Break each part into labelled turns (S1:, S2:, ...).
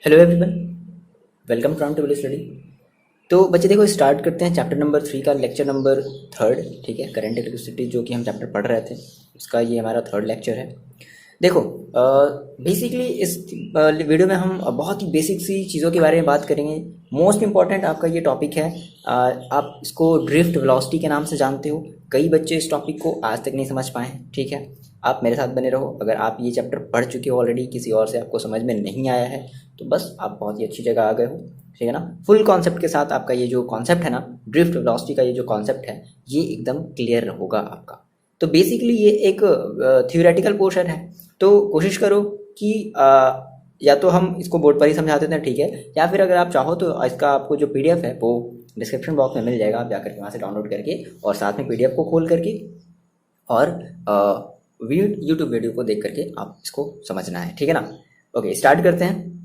S1: Hello everyone, welcome from table study. तो बच्चे देखो, स्टार्ट करते हैं चैप्टर नंबर 3 का लेक्चर नंबर 3। ठीक है, करंट इलेक्ट्रिसिटी जो कि हम चैप्टर पढ़ रहे थे, उसका ये हमारा 3rd लेक्चर है। देखो, बेसिकली इस वीडियो में हम बहुत ही बेसिक सी चीज़ों के बारे में बात करेंगे। मोस्ट इंपॉर्टेंट आपका ये टॉपिक है। आप इसको ड्रिफ्ट वेलोसिटी के नाम से जानते हो। कई बच्चे इस टॉपिक को आज तक नहीं समझ पाए हैं। ठीक है, आप मेरे साथ बने रहो। अगर आप ये चैप्टर पढ़ चुके हो ऑलरेडी, किसी और से आपको समझ में नहीं आया है, तो बस आप बहुत ही अच्छी जगह आ गए हो। ठीक है ना। फुल कॉन्सेप्ट के साथ आपका ये जो कॉन्सेप्ट है ना, ड्रिफ्ट वेलोसिटी का ये जो कॉन्सेप्ट है, ये एकदम क्लियर होगा आपका। तो बेसिकली ये एक थ्योरेटिकल पोर्शन है। तो कोशिश करो कि या तो हम इसको बोर्ड पर ही समझा देते हैं, ठीक है, या फिर अगर आप चाहो तो इसका आपको जो पीडीएफ है वो डिस्क्रिप्शन बॉक्स में मिल जाएगा। आप जाकर के वहाँ से डाउनलोड करके और साथ में पीडीएफ को खोल करके और यूट्यूब वीडियो को देख करके आप इसको समझना है। ठीक है ना। ओके, स्टार्ट करते हैं।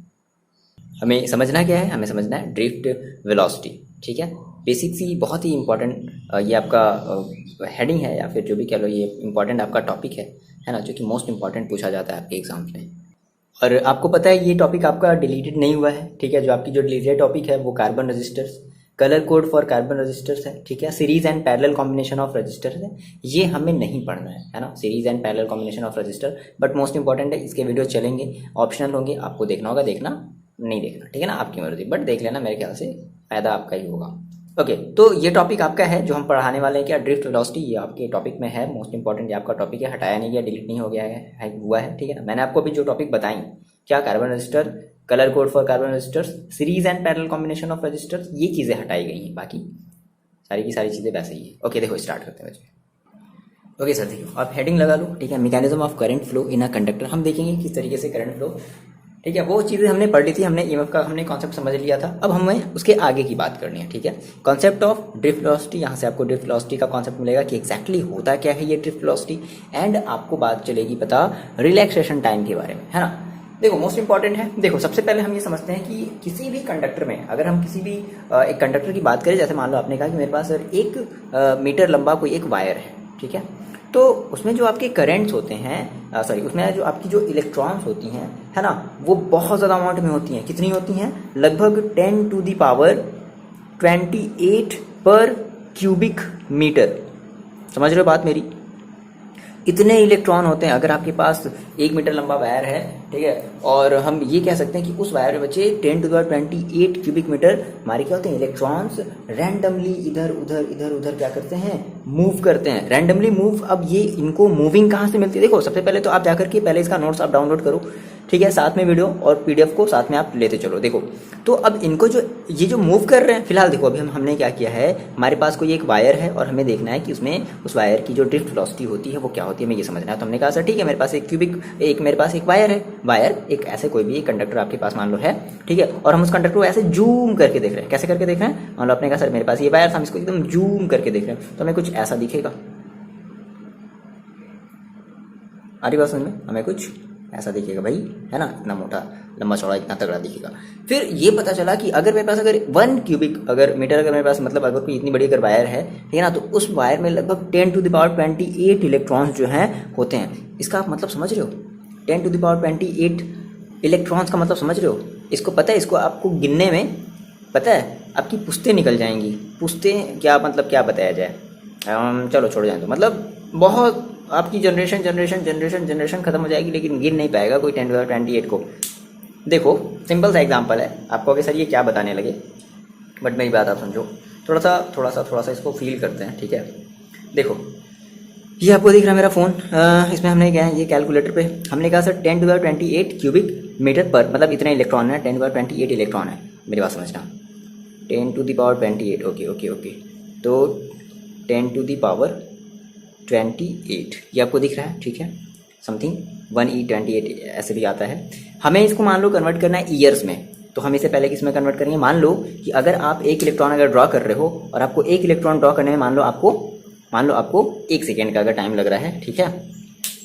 S1: हमें समझना क्या है? हमें समझना है ड्रिफ्ट वेलोसिटी। ठीक है, बेसिक सी बहुत ही इंपॉर्टेंट ये आपका हेडिंग है, या फिर जो भी कह लो, ये इंपॉर्टेंट आपका टॉपिक है ना, जो कि मोस्ट इंपॉर्टेंट पूछा जाता है आपके एग्जाम्स में। और आपको पता है ये टॉपिक आपका डिलीटेड नहीं हुआ है। ठीक है, जो आपकी जो डिलीटेड टॉपिक है वो carbon resistors, colour code for carbon resistors है। ठीक है, series and parallel combination of resistors है। ये हमें नहीं पढ़ना है ना, series and parallel combination of resistor. But most important है, इसके वीडियो चलेंगे, ऑप्शनल होंगे, आपको देखना होगा, देखना नहीं देखना, ठीक है ना, आपकी मर्जी, बट देख लेना, मेरे ख्याल से फायदा आपका ही होगा। ओके, तो ये टॉपिक आपका है जो हम पढ़ाने वाले हैं, क्या ड्रिफ्ट वेलोसिटी, ये आपके टॉपिक में है। मोस्ट इंपॉर्टेंट ये आपका टॉपिक है, हटाया नहीं गया, डिलीट नहीं हो गया है हुआ है। ठीक है ना। मैंने आपको अभी जो टॉपिक बताई, क्या carbon resistor, colour code for carbon resistors, series and parallel combination of resistors, ये चीज़ें हटाई गई हैं, बाकी सारी की सारी चीज़ें वैसे ही है। ओके, देखो स्टार्ट करते हैं बच्चे। ओके सर, देखिए आप हेडिंग लगा लो। ठीक है, mechanism of current flow in a conductor. हम देखेंगे किस तरीके से करंट फ्लो, ठीक है, वो चीज़ें हमने पढ़ ली थी, हमने ईएमएफ का हमने कॉन्सेप्ट समझ लिया था। अब हमें उसके आगे की बात करनी है। ठीक है, कॉन्सेप्ट ऑफ ड्रिफ्ट वेलोसिटी, यहाँ से आपको ड्रिफ्ट वेलोसिटी का कॉन्सेप्ट मिलेगा कि एक्जैक्टली होता क्या है ये ड्रिफ्ट वेलोसिटी, एंड आपको बात चलेगी पता रिलैक्सेशन टाइम के बारे में, है ना। देखो मोस्ट इंपॉर्टेंट है। देखो सबसे पहले हम ये समझते हैं कि किसी भी कंडक्टर में, अगर हम किसी भी एक कंडक्टर की बात करें, जैसे मान लो आपने कहा कि मेरे पास सर 1 मीटर लंबा कोई एक वायर है। ठीक है, तो उसमें जो आपके करंट्स होते हैं, उसमें जो आपकी जो इलेक्ट्रॉन्स होती हैं, है ना, वो बहुत ज़्यादा अमाउंट में होती हैं। कितनी होती हैं? लगभग 10 टू द पावर 28 पर क्यूबिक मीटर। समझ रहे हो बात मेरी? इतने इलेक्ट्रॉन होते हैं। अगर आपके पास 1 मीटर लंबा वायर है, ठीक है, और हम ये कह सकते हैं कि उस वायर में बचे 10 to the power 28 cubic metre हमारे क्या होते हैं, इलेक्ट्रॉन्स रैंडमली इधर उधर क्या करते हैं, मूव करते हैं, रैंडमली मूव। अब ये इनको मूविंग कहाँ से मिलती है? देखो सबसे पहले तो आप जाकर के पहले इसका नोट्स आप डाउनलोड करो, ठीक है, साथ में वीडियो और पीडीएफ को साथ में आप लेते चलो। देखो तो अब इनको जो ये जो मूव कर रहे हैं, फिलहाल देखो अभी हमने क्या किया है, हमारे पास कोई एक वायर है और हमें देखना है कि उसमें उस वायर की जो ड्रिफ्ट वेलोसिटी होती है वो क्या होती है, हमें ये समझना है। तो हमने कहा सर ठीक है, मेरे पास मेरे पास एक वायर है, वायर एक ऐसे कोई भी एक कंडक्टर आपके पास मान लो है, ठीक है, और हम उस कंडक्टर को ऐसे जूम करके देख रहे हैं। कैसे करके देख रहे हैं? मान लो आपने कहा सर मेरे पास ये वायर था, हम इसको एकदम जूम करके देख रहे हैं, तो हमें कुछ ऐसा दिखेगा। आ रही बात समझ में? हमें कुछ ऐसा दिखेगा भाई, है ना, इतना मोटा लंबा चौड़ा इतना तगड़ा दिखेगा। फिर ये पता चला कि अगर मेरे पास अगर 1 क्यूबिक अगर मीटर अगर मेरे पास मतलब अगर कोई इतनी बड़ी अगर वायर है, ठीक है ना, तो उस वायर में लगभग 10 टू द पावर 28 इलेक्ट्रॉन्स जो हैं होते हैं। इसका आप मतलब समझ रहे हो? 10 टू द पावर 28 इलेक्ट्रॉन्स का मतलब समझ रहे हो? इसको पता है, इसको आपको गिनने में पता है आपकी पुश्तें निकल जाएंगी। पुश्तें क्या मतलब क्या बताया जाए, चलो छोड़ जाए, तो मतलब बहुत आपकी जनरेशन खत्म हो जाएगी, लेकिन गिन नहीं पाएगा कोई 10 टू 28 को। देखो सिंपल सा एग्जांपल है आपको, अगर सर ये क्या बताने लगे, बट मेरी बात आप समझो, थोड़ा सा इसको फील करते हैं। ठीक है, देखो ये आपको दिख रहा है मेरा फ़ोन, इसमें हमने क्या है, ये कैलकुलेटर पे हमने कहा सर 10 टू 28 क्यूबिक मीटर पर, मतलब इतने इलेक्ट्रॉन है, 10 टू 28 इलेक्ट्रॉन है। मेरी बात समझना, 10 टू द पावर 28, ओके, तो 10 टू द पावर 28 ये आपको दिख रहा है, ठीक है, समथिंग 1E28 ऐसे भी आता है। हमें इसको मान लो कन्वर्ट करना है ईयर्स में, तो हम इसे पहले किस में कन्वर्ट करेंगे? मान लो कि अगर आप 1 इलेक्ट्रॉन अगर ड्रॉ कर रहे हो और आपको 1 इलेक्ट्रॉन ड्रॉ करने में मान लो आपको 1 सेकेंड का अगर टाइम लग रहा है, ठीक है,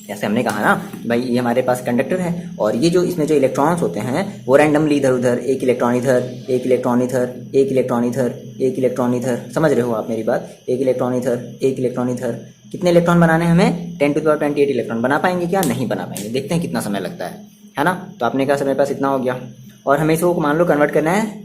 S1: जैसे हमने कहा ना भाई ये हमारे पास कंडक्टर है और ये जो इसमें जो इलेक्ट्रॉन्स होते हैं वो रैंडमली इधर उधर, एक इलेक्ट्रॉन इधर, एक इलेक्ट्रॉन इधर, एक इलेक्ट्रॉन इधर, एक इलेक्ट्रॉन इधर, समझ रहे हो आप मेरी बात? एक इलेक्ट्रॉन इधर, एक इलेक्ट्रॉन इधर। कितने इलेक्ट्रॉन बनाने हैं हमें? 10 टू द पावर 28 इलेक्ट्रॉन। बना पाएंगे क्या? नहीं बना पाएंगे, देखते हैं कितना समय लगता है ना। तो आपने कहा सर मेरे पास इतना हो गया, और हमें इसको मान लो कन्वर्ट करना है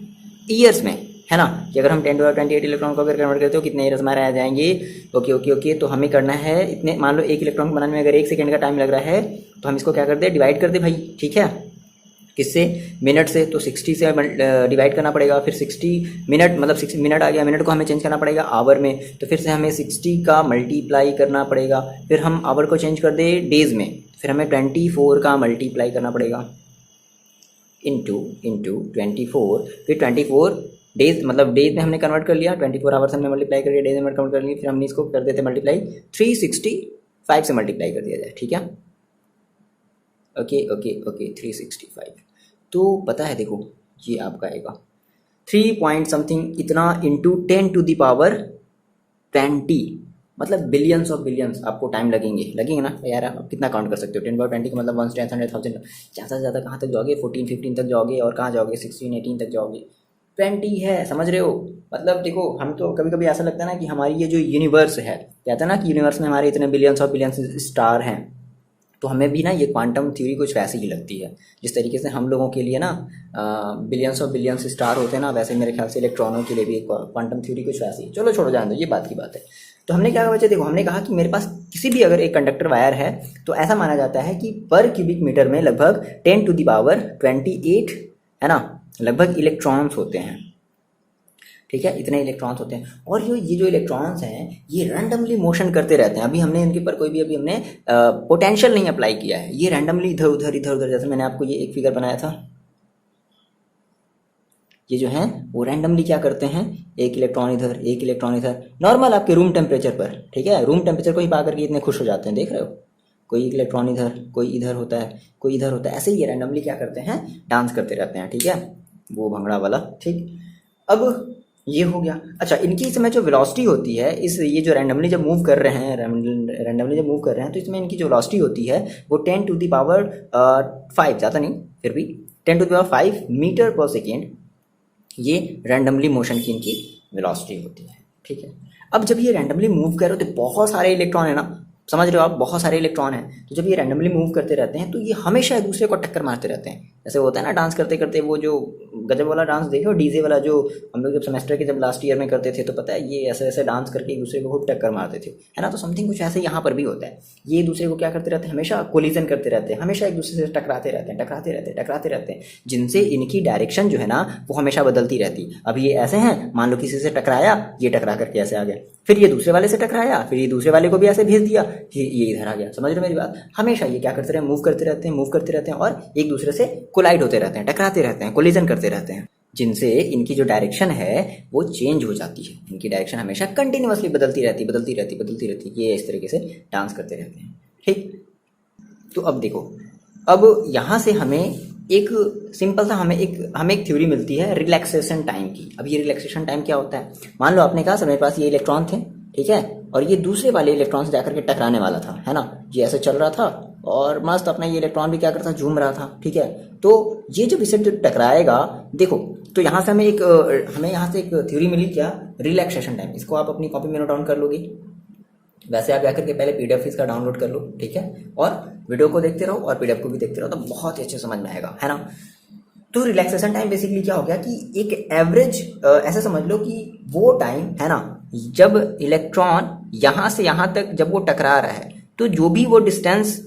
S1: ईयर्स में, है ना, कि अगर हम 10⁻28 इलेक्ट्रॉन को अगर कन्वर्ट करते हो कितने ईयर्स हमारे आ जाएंगे। ओके ओके ओके, तो हमें करना है इतने, मान लो एक इलेक्ट्रॉन को बनाने में अगर 1 सेकंड का टाइम लग रहा है तो हम इसको क्या करते हैं, डिवाइड कर दे भाई, ठीक है, किससे, मिनट से, तो 60 से डिवाइड करना पड़ेगा, फिर 60 मिनट, मतलब 60 मिनट आ गया, मिनट को हमें चेंज करना पड़ेगा आवर में, तो फिर से हमें 60 का मल्टीप्लाई करना पड़ेगा, फिर हम आवर को चेंज कर दे डेज में, फिर हमें 24 का मल्टीप्लाई करना पड़ेगा इंटू 24, फिर 24 डेज, मतलब डेज में हमने कन्वर्ट कर लिया, 24 आवर्स हमने मल्टीप्लाई कर लिया, डेज में कन्वर्ट कर लिया, फिर हमने इसको कर देते मल्टीप्लाई 365 से मल्टीप्लाई कर दिया जाए, ठीक है। ओके ओके ओके 365, तो पता है देखो ये आपका आएगा 3 पॉइंट समथिंग इतना इंटू 10⁻20, मतलब बिलियंस ऑफ बिलियंस आपको टाइम लगेंगे ना यार। आप कितना काउंट कर सकते हो, 10⁻20 का मतलब 1 to 100,000, ज़्यादा से ज़्यादा कहाँ तक जाओगे, 14-15 तक जाओगे, और कहाँ जाओगे 16-18 तक जाओगे, 20 है, समझ रहे हो। मतलब देखो हम तो कभी कभी ऐसा लगता है ना कि हमारी ये जो यूनिवर्स है, कहते हैं ना कि यूनिवर्स में हमारे इतने बिलियंस ऑफ बिलियंस स्टार हैं, तो हमें भी ना ये क्वांटम थ्योरी कुछ वैसी ही लगती है। जिस तरीके से हम लोगों के लिए ना बिलियंस ऑफ बिलियंस स्टार होते हैं ना, वैसे मेरे ख्याल से इलेक्ट्रॉनों के लिए भी क्वांटम थ्योरी कुछ वैसी है। चलो छोड़ो, जान दो, ये बात की बात है। तो हमने क्या कहा बच्चे, देखो हमने कहा कि मेरे पास किसी भी अगर एक कंडक्टर वायर है तो ऐसा माना जाता है कि पर क्यूबिक मीटर में लगभग 10⁻28 है ना, लगभग इलेक्ट्रॉन्स होते हैं, ठीक है, इतने इलेक्ट्रॉन्स होते हैं। और ये जो इलेक्ट्रॉन्स हैं ये रैंडमली मोशन करते रहते हैं। अभी हमने इनके ऊपर कोई भी अभी हमने पोटेंशियल नहीं अप्लाई किया है, ये रैंडमली इधर उधर, जैसे मैंने आपको ये एक फिगर बनाया था, ये जो है वो रैंडमली क्या करते हैं, एक इलेक्ट्रॉन इधर, एक इलेक्ट्रॉन इधर, नॉर्मल आपके रूम टेम्परेचर पर, ठीक है, रूम टेम्परेचर को ही पा करके इतने खुश हो जाते हैं, देख रहे हो, कोई एक इलेक्ट्रॉन इधर, कोई इधर होता है, कोई इधर होता है, ऐसे ही ये रैंडमली क्या करते हैं, डांस करते रहते हैं, ठीक है, वो भंगड़ा वाला, ठीक। अब ये हो गया। अच्छा, इनकी इसमें जो वेलोसिटी होती है, इस ये जो रैंडमली जब मूव कर रहे हैं, तो इसमें इनकी जो वेलोसिटी होती है वो 10⁵, ज़्यादा नहीं फिर भी 10⁵ मीटर पर सेकेंड, ये रैंडमली मोशन की इनकी वेलोसिटी होती है, ठीक है। अब जब ये रैंडमली मूव कर रहे हो तो बहुत सारे इलेक्ट्रॉन है ना, समझ रहे हो आप, बहुत सारे इलेक्ट्रॉन हैं, तो जब ये रैंडमली मूव करते रहते हैं तो ये हमेशा एक दूसरे को टक्कर मारते रहते हैं। जैसे होता है ना डांस करते करते, वो जो गजब वाला डांस देखो, डीजे वाला, जो हम लोग जब सेमेस्टर के जब लास्ट ईयर में करते थे, तो पता है ये ऐसे ऐसे डांस करके एक दूसरे को खूब टक्कर मारते थे, है ना। तो समथिंग कुछ ऐसे यहाँ पर भी होता है, ये एक दूसरे को क्या करते रहते हैं, हमेशा कोलिजन करते रहते हैं, हमेशा एक दूसरे से टकराते रहते हैं, जिनसे इनकी डायरेक्शन जो है ना वो हमेशा बदलती रहती। अब ये ऐसे हैं, मान लो किसी से टकराया, ये टकरा करके ऐसे आ गया, फिर ये दूसरे वाले से टकराया, फिर ये दूसरे वाले को भी ऐसे भेज दिया, ये इधर आ गया, समझ रहे हो मेरी बात। हमेशा ये क्या करते रहे, मूव करते रहते हैं और एक दूसरे से कोलाइड होते रहते हैं, टकराते रहते हैं, कोलिजन करते रहते हैं, जिनसे इनकी जो डायरेक्शन है वो चेंज हो जाती है। इनकी डायरेक्शन हमेशा कंटिन्यूअसली बदलती रहती है। ये इस तरीके से डांस करते रहते हैं, ठीक। तो अब देखो, अब यहाँ से हमें एक सिंपल सा हमें एक थ्योरी मिलती है रिलैक्सेशन टाइम की। अब ये रिलैक्सेशन टाइम क्या होता है, मान लो आपने कहा सर मेरे पास ये इलेक्ट्रॉन थे, ठीक है, और ये दूसरे वाले इलेक्ट्रॉन से जाकर के टकराने वाला था, है ना, ये ऐसे चल रहा था और मस्त अपना ये इलेक्ट्रॉन भी क्या करता, झूम रहा था, ठीक है। तो ये जब इसे टकराएगा, देखो, तो यहाँ से हमें यहाँ से एक थ्योरी मिली क्या, रिलैक्सेशन टाइम। इसको आप अपनी कॉपी में नोट डाउन कर लोगे, वैसे आप जाकर के पहले PDF इसका डाउनलोड कर लो, ठीक है, और वीडियो को देखते रहो और PDF को भी देखते रहो, तो बहुत ही अच्छे समझ में आएगा, है ना। तो रिलैक्सेशन टाइम बेसिकली क्या हो गया कि एक एवरेज, ऐसा समझ लो कि वो टाइम है ना, जब इलेक्ट्रॉन यहाँ से यहाँ तक जब वो टकरा रहा है, तो जो भी वो डिस्टेंस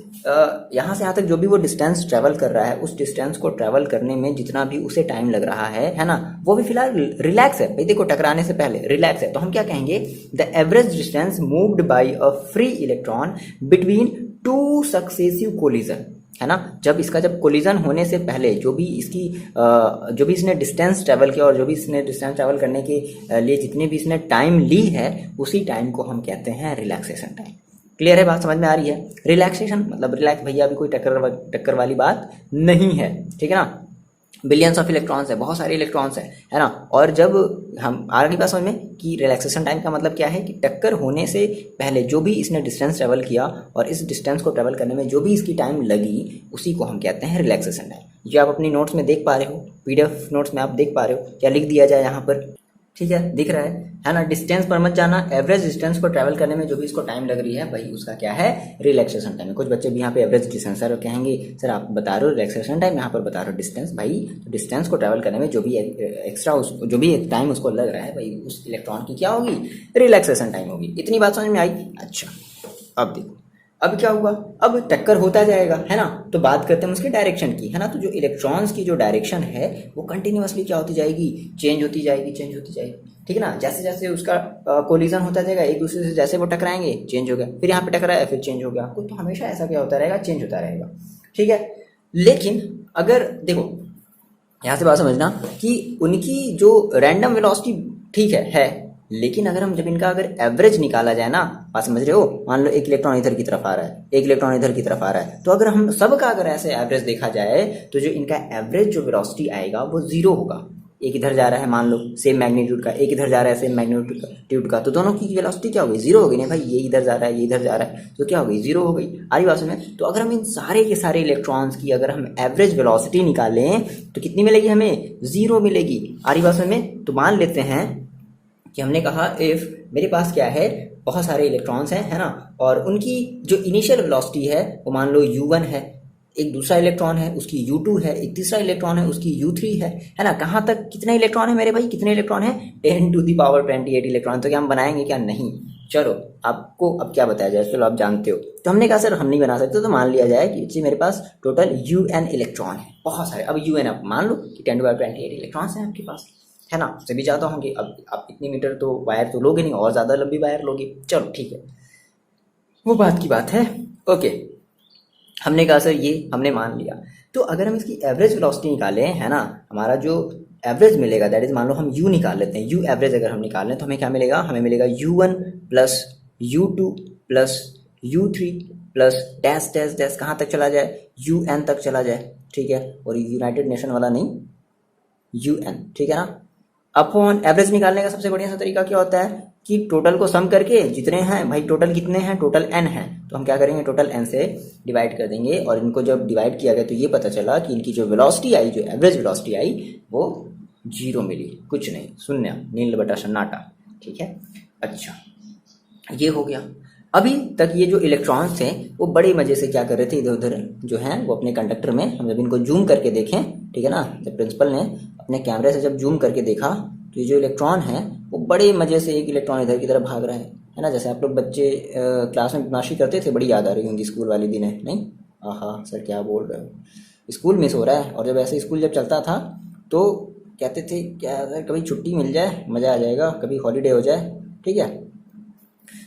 S1: यहाँ से यहाँ तक जो भी वो डिस्टेंस ट्रैवल कर रहा है, उस डिस्टेंस को ट्रैवल करने में जितना भी उसे टाइम लग रहा है ना, वो भी फिलहाल रिलैक्स है भाई। देखो टकराने से पहले रिलैक्स है, तो हम क्या कहेंगे, the average distance moved by a free electron between 2 successive collision, है ना। जब कोलिजन होने से पहले जो भी इसने डिस्टेंस ट्रैवल किया और जो भी इसने डिस्टेंस ट्रैवल करने के लिए जितनी भी इसने टाइम ली है, उसी टाइम को हम कहते हैं रिलैक्सेशन टाइम। क्लियर है बात, समझ में आ रही है। रिलैक्सेशन मतलब रिलैक्स भैया, अभी कोई टक्कर वाली बात नहीं है, ठीक है ना। बिलियंस ऑफ इलेक्ट्रॉन्स है, बहुत सारे इलेक्ट्रॉन्स है ना। और जब हम आगे बात समझ में कि रिलैक्सेशन टाइम का मतलब क्या है कि टक्कर होने से पहले जो भी इसने डिस्टेंस ट्रैवल किया और इस डिस्टेंस को ट्रैवल करने में जो भी इसकी टाइम लगी, उसी को हम कहते हैं रिलैक्सेशन टाइम। जो आप अपनी नोट्स में देख पा रहे हो, PDF नोट्स में आप देख पा रहे हो, क्या लिख दिया जाए यहाँ पर, ठीक है, दिख रहा है ना। डिस्टेंस पर मत जाना, एवरेज डिस्टेंस को ट्रैवल करने में जो भी इसको टाइम लग रही है भाई उसका क्या है, रिलैक्सेशन टाइम। कुछ बच्चे भी यहाँ पे एवरेज डिस्टेंस सर कहेंगे सर आप बता रहे हो रिलैक्सेशन टाइम, यहाँ पर बता रहे हो डिस्टेंस। भाई डिस्टेंस को ट्रैवल करने में जो भी एक्स्ट्रा जो भी टाइम उसको लग रहा है भाई उस इलेक्ट्रॉन की क्या होगी, रिलैक्सेशन टाइम होगी। इतनी बात समझ में आई? अच्छा अब देखो अब क्या हुआ, अब टक्कर होता जाएगा है ना। तो बात करते हैं उसके डायरेक्शन की, है ना। तो जो इलेक्ट्रॉन्स की जो डायरेक्शन है वो कंटिन्यूअसली क्या होती जाएगी, चेंज होती जाएगी, चेंज होती जाएगी, ठीक है ना। जैसे जैसे उसका कोलिजन होता जाएगा एक दूसरे से, जैसे वो टकराएंगे चेंज हो गया, फिर यहाँ पे टकराया फिर चेंज हो गया, तो हमेशा ऐसा क्या होता रहेगा, चेंज होता रहेगा, ठीक है। लेकिन अगर देखो यहाँ से बात समझना कि उनकी जो रैंडम वेलोसिटी ठीक है, लेकिन अगर हम जब इनका अगर एवरेज निकाला जाए ना, बात समझ रहे हो, मान लो एक इलेक्ट्रॉन इधर की तरफ आ रहा है, एक इलेक्ट्रॉन इधर की तरफ आ रहा है, तो अगर हम सबका अगर ऐसे एवरेज देखा जाए तो जो इनका एवरेज जो वेलोसिटी आएगा वो जीरो होगा। एक इधर जा रहा है मान लो सेम मैग्नीट्यूड का, एक इधर जा रहा है सेम मैग्नीट्यूड का, तो दोनों की वेलोसिटी क्या हो गई, जीरो हो गई ना भाई। ये इधर जा रहा है, ये इधर जा रहा है, तो क्या हो गई, जीरो हो गई। आ रही बात में। तो अगर हम इन सारे के सारे इलेक्ट्रॉन्स की अगर हम एवरेज वेलोसिटी निकालें तो कितनी मिलेगी हमें, जीरो मिलेगी। आ रही बात में। तो मान लेते हैं कि हमने कहा इफ मेरे पास क्या है, बहुत सारे इलेक्ट्रॉन्स हैं, है ना, और उनकी जो इनिशियल वेलोसिटी है वो मान लो u1 है, एक दूसरा इलेक्ट्रॉन है उसकी u2 है, एक तीसरा इलेक्ट्रॉन है उसकी u3 है ना। कहाँ तक कितने इलेक्ट्रॉन है मेरे भाई, कितने इलेक्ट्रॉन है, 10⁻28 इलेक्ट्रॉन। तो क्या हम बनाएंगे क्या, नहीं। चलो आपको अब क्या बताया जाए, चलो आप जानते हो। तो हमने कहा सर हम नहीं बना सकते, तो मान लिया जाए कि मेरे पास टोटल un इलेक्ट्रॉन है, बहुत सारे। अब un आप मान लो कि 10⁻28 इलेक्ट्रॉन्स हैं आपके पास, है ना, से भी ज़्यादा होंगे। अब आप इतनी मीटर तो वायर तो लोगे नहीं, और ज़्यादा लंबी वायर लोगे। चलो ठीक है, वो बात की बात है। ओके, हमने कहा सर ये हमने मान लिया। तो अगर हम इसकी एवरेज वेलोसिटी निकालें, है ना, हमारा जो एवरेज मिलेगा दैट इज, मान लो हम u निकाल लेते हैं, u एवरेज अगर हम निकाल लें तो हमें क्या मिलेगा, हमें मिलेगा u1 plus u2 plus u3 plus dash dash dash, कहाँ तक चला जाए, un तक चला जाए, ठीक है। और यूनाइटेड नेशन वाला नहीं, un, ठीक है ना। अपॉन एवरेज निकालने का सबसे बढ़िया सा तरीका क्या होता है कि टोटल को सम करके, जितने हैं भाई टोटल कितने हैं, टोटल n है, तो हम क्या करेंगे, टोटल n से डिवाइड कर देंगे। और इनको जब डिवाइड किया गया तो ये पता चला कि इनकी जो वेलोसिटी आई, जो एवरेज वेलोसिटी आई वो जीरो मिली, कुछ नहीं, शून्य, नील बटा सन्नाटा, ठीक है। अच्छा ये हो गया। अभी तक ये जो इलेक्ट्रॉन्स हैं वो बड़े मजे से क्या कर रहे थे, इधर उधर जो हैं वो अपने कंडक्टर में, हम जब इनको जूम करके देखें, ठीक है ना, जब प्रिंसिपल ने अपने कैमरे से जब जूम करके देखा तो ये जो इलेक्ट्रॉन है वो बड़े मजे से एक इलेक्ट्रॉन इधर की तरफ भाग रहा है ना। जैसे आप लोग बच्चे क्लास में बदमाशी करते थे, बड़ी याद आ रही होंगी स्कूल वाली दिन है, नहीं? आहा सर क्या बोल रहे हो, स्कूल मिस हो रहा है। और जब ऐसे स्कूल जब चलता था तो कहते थे क्या सर कभी छुट्टी मिल जाए मज़ा आ जाएगा, कभी हॉलीडे हो जाए, ठीक है।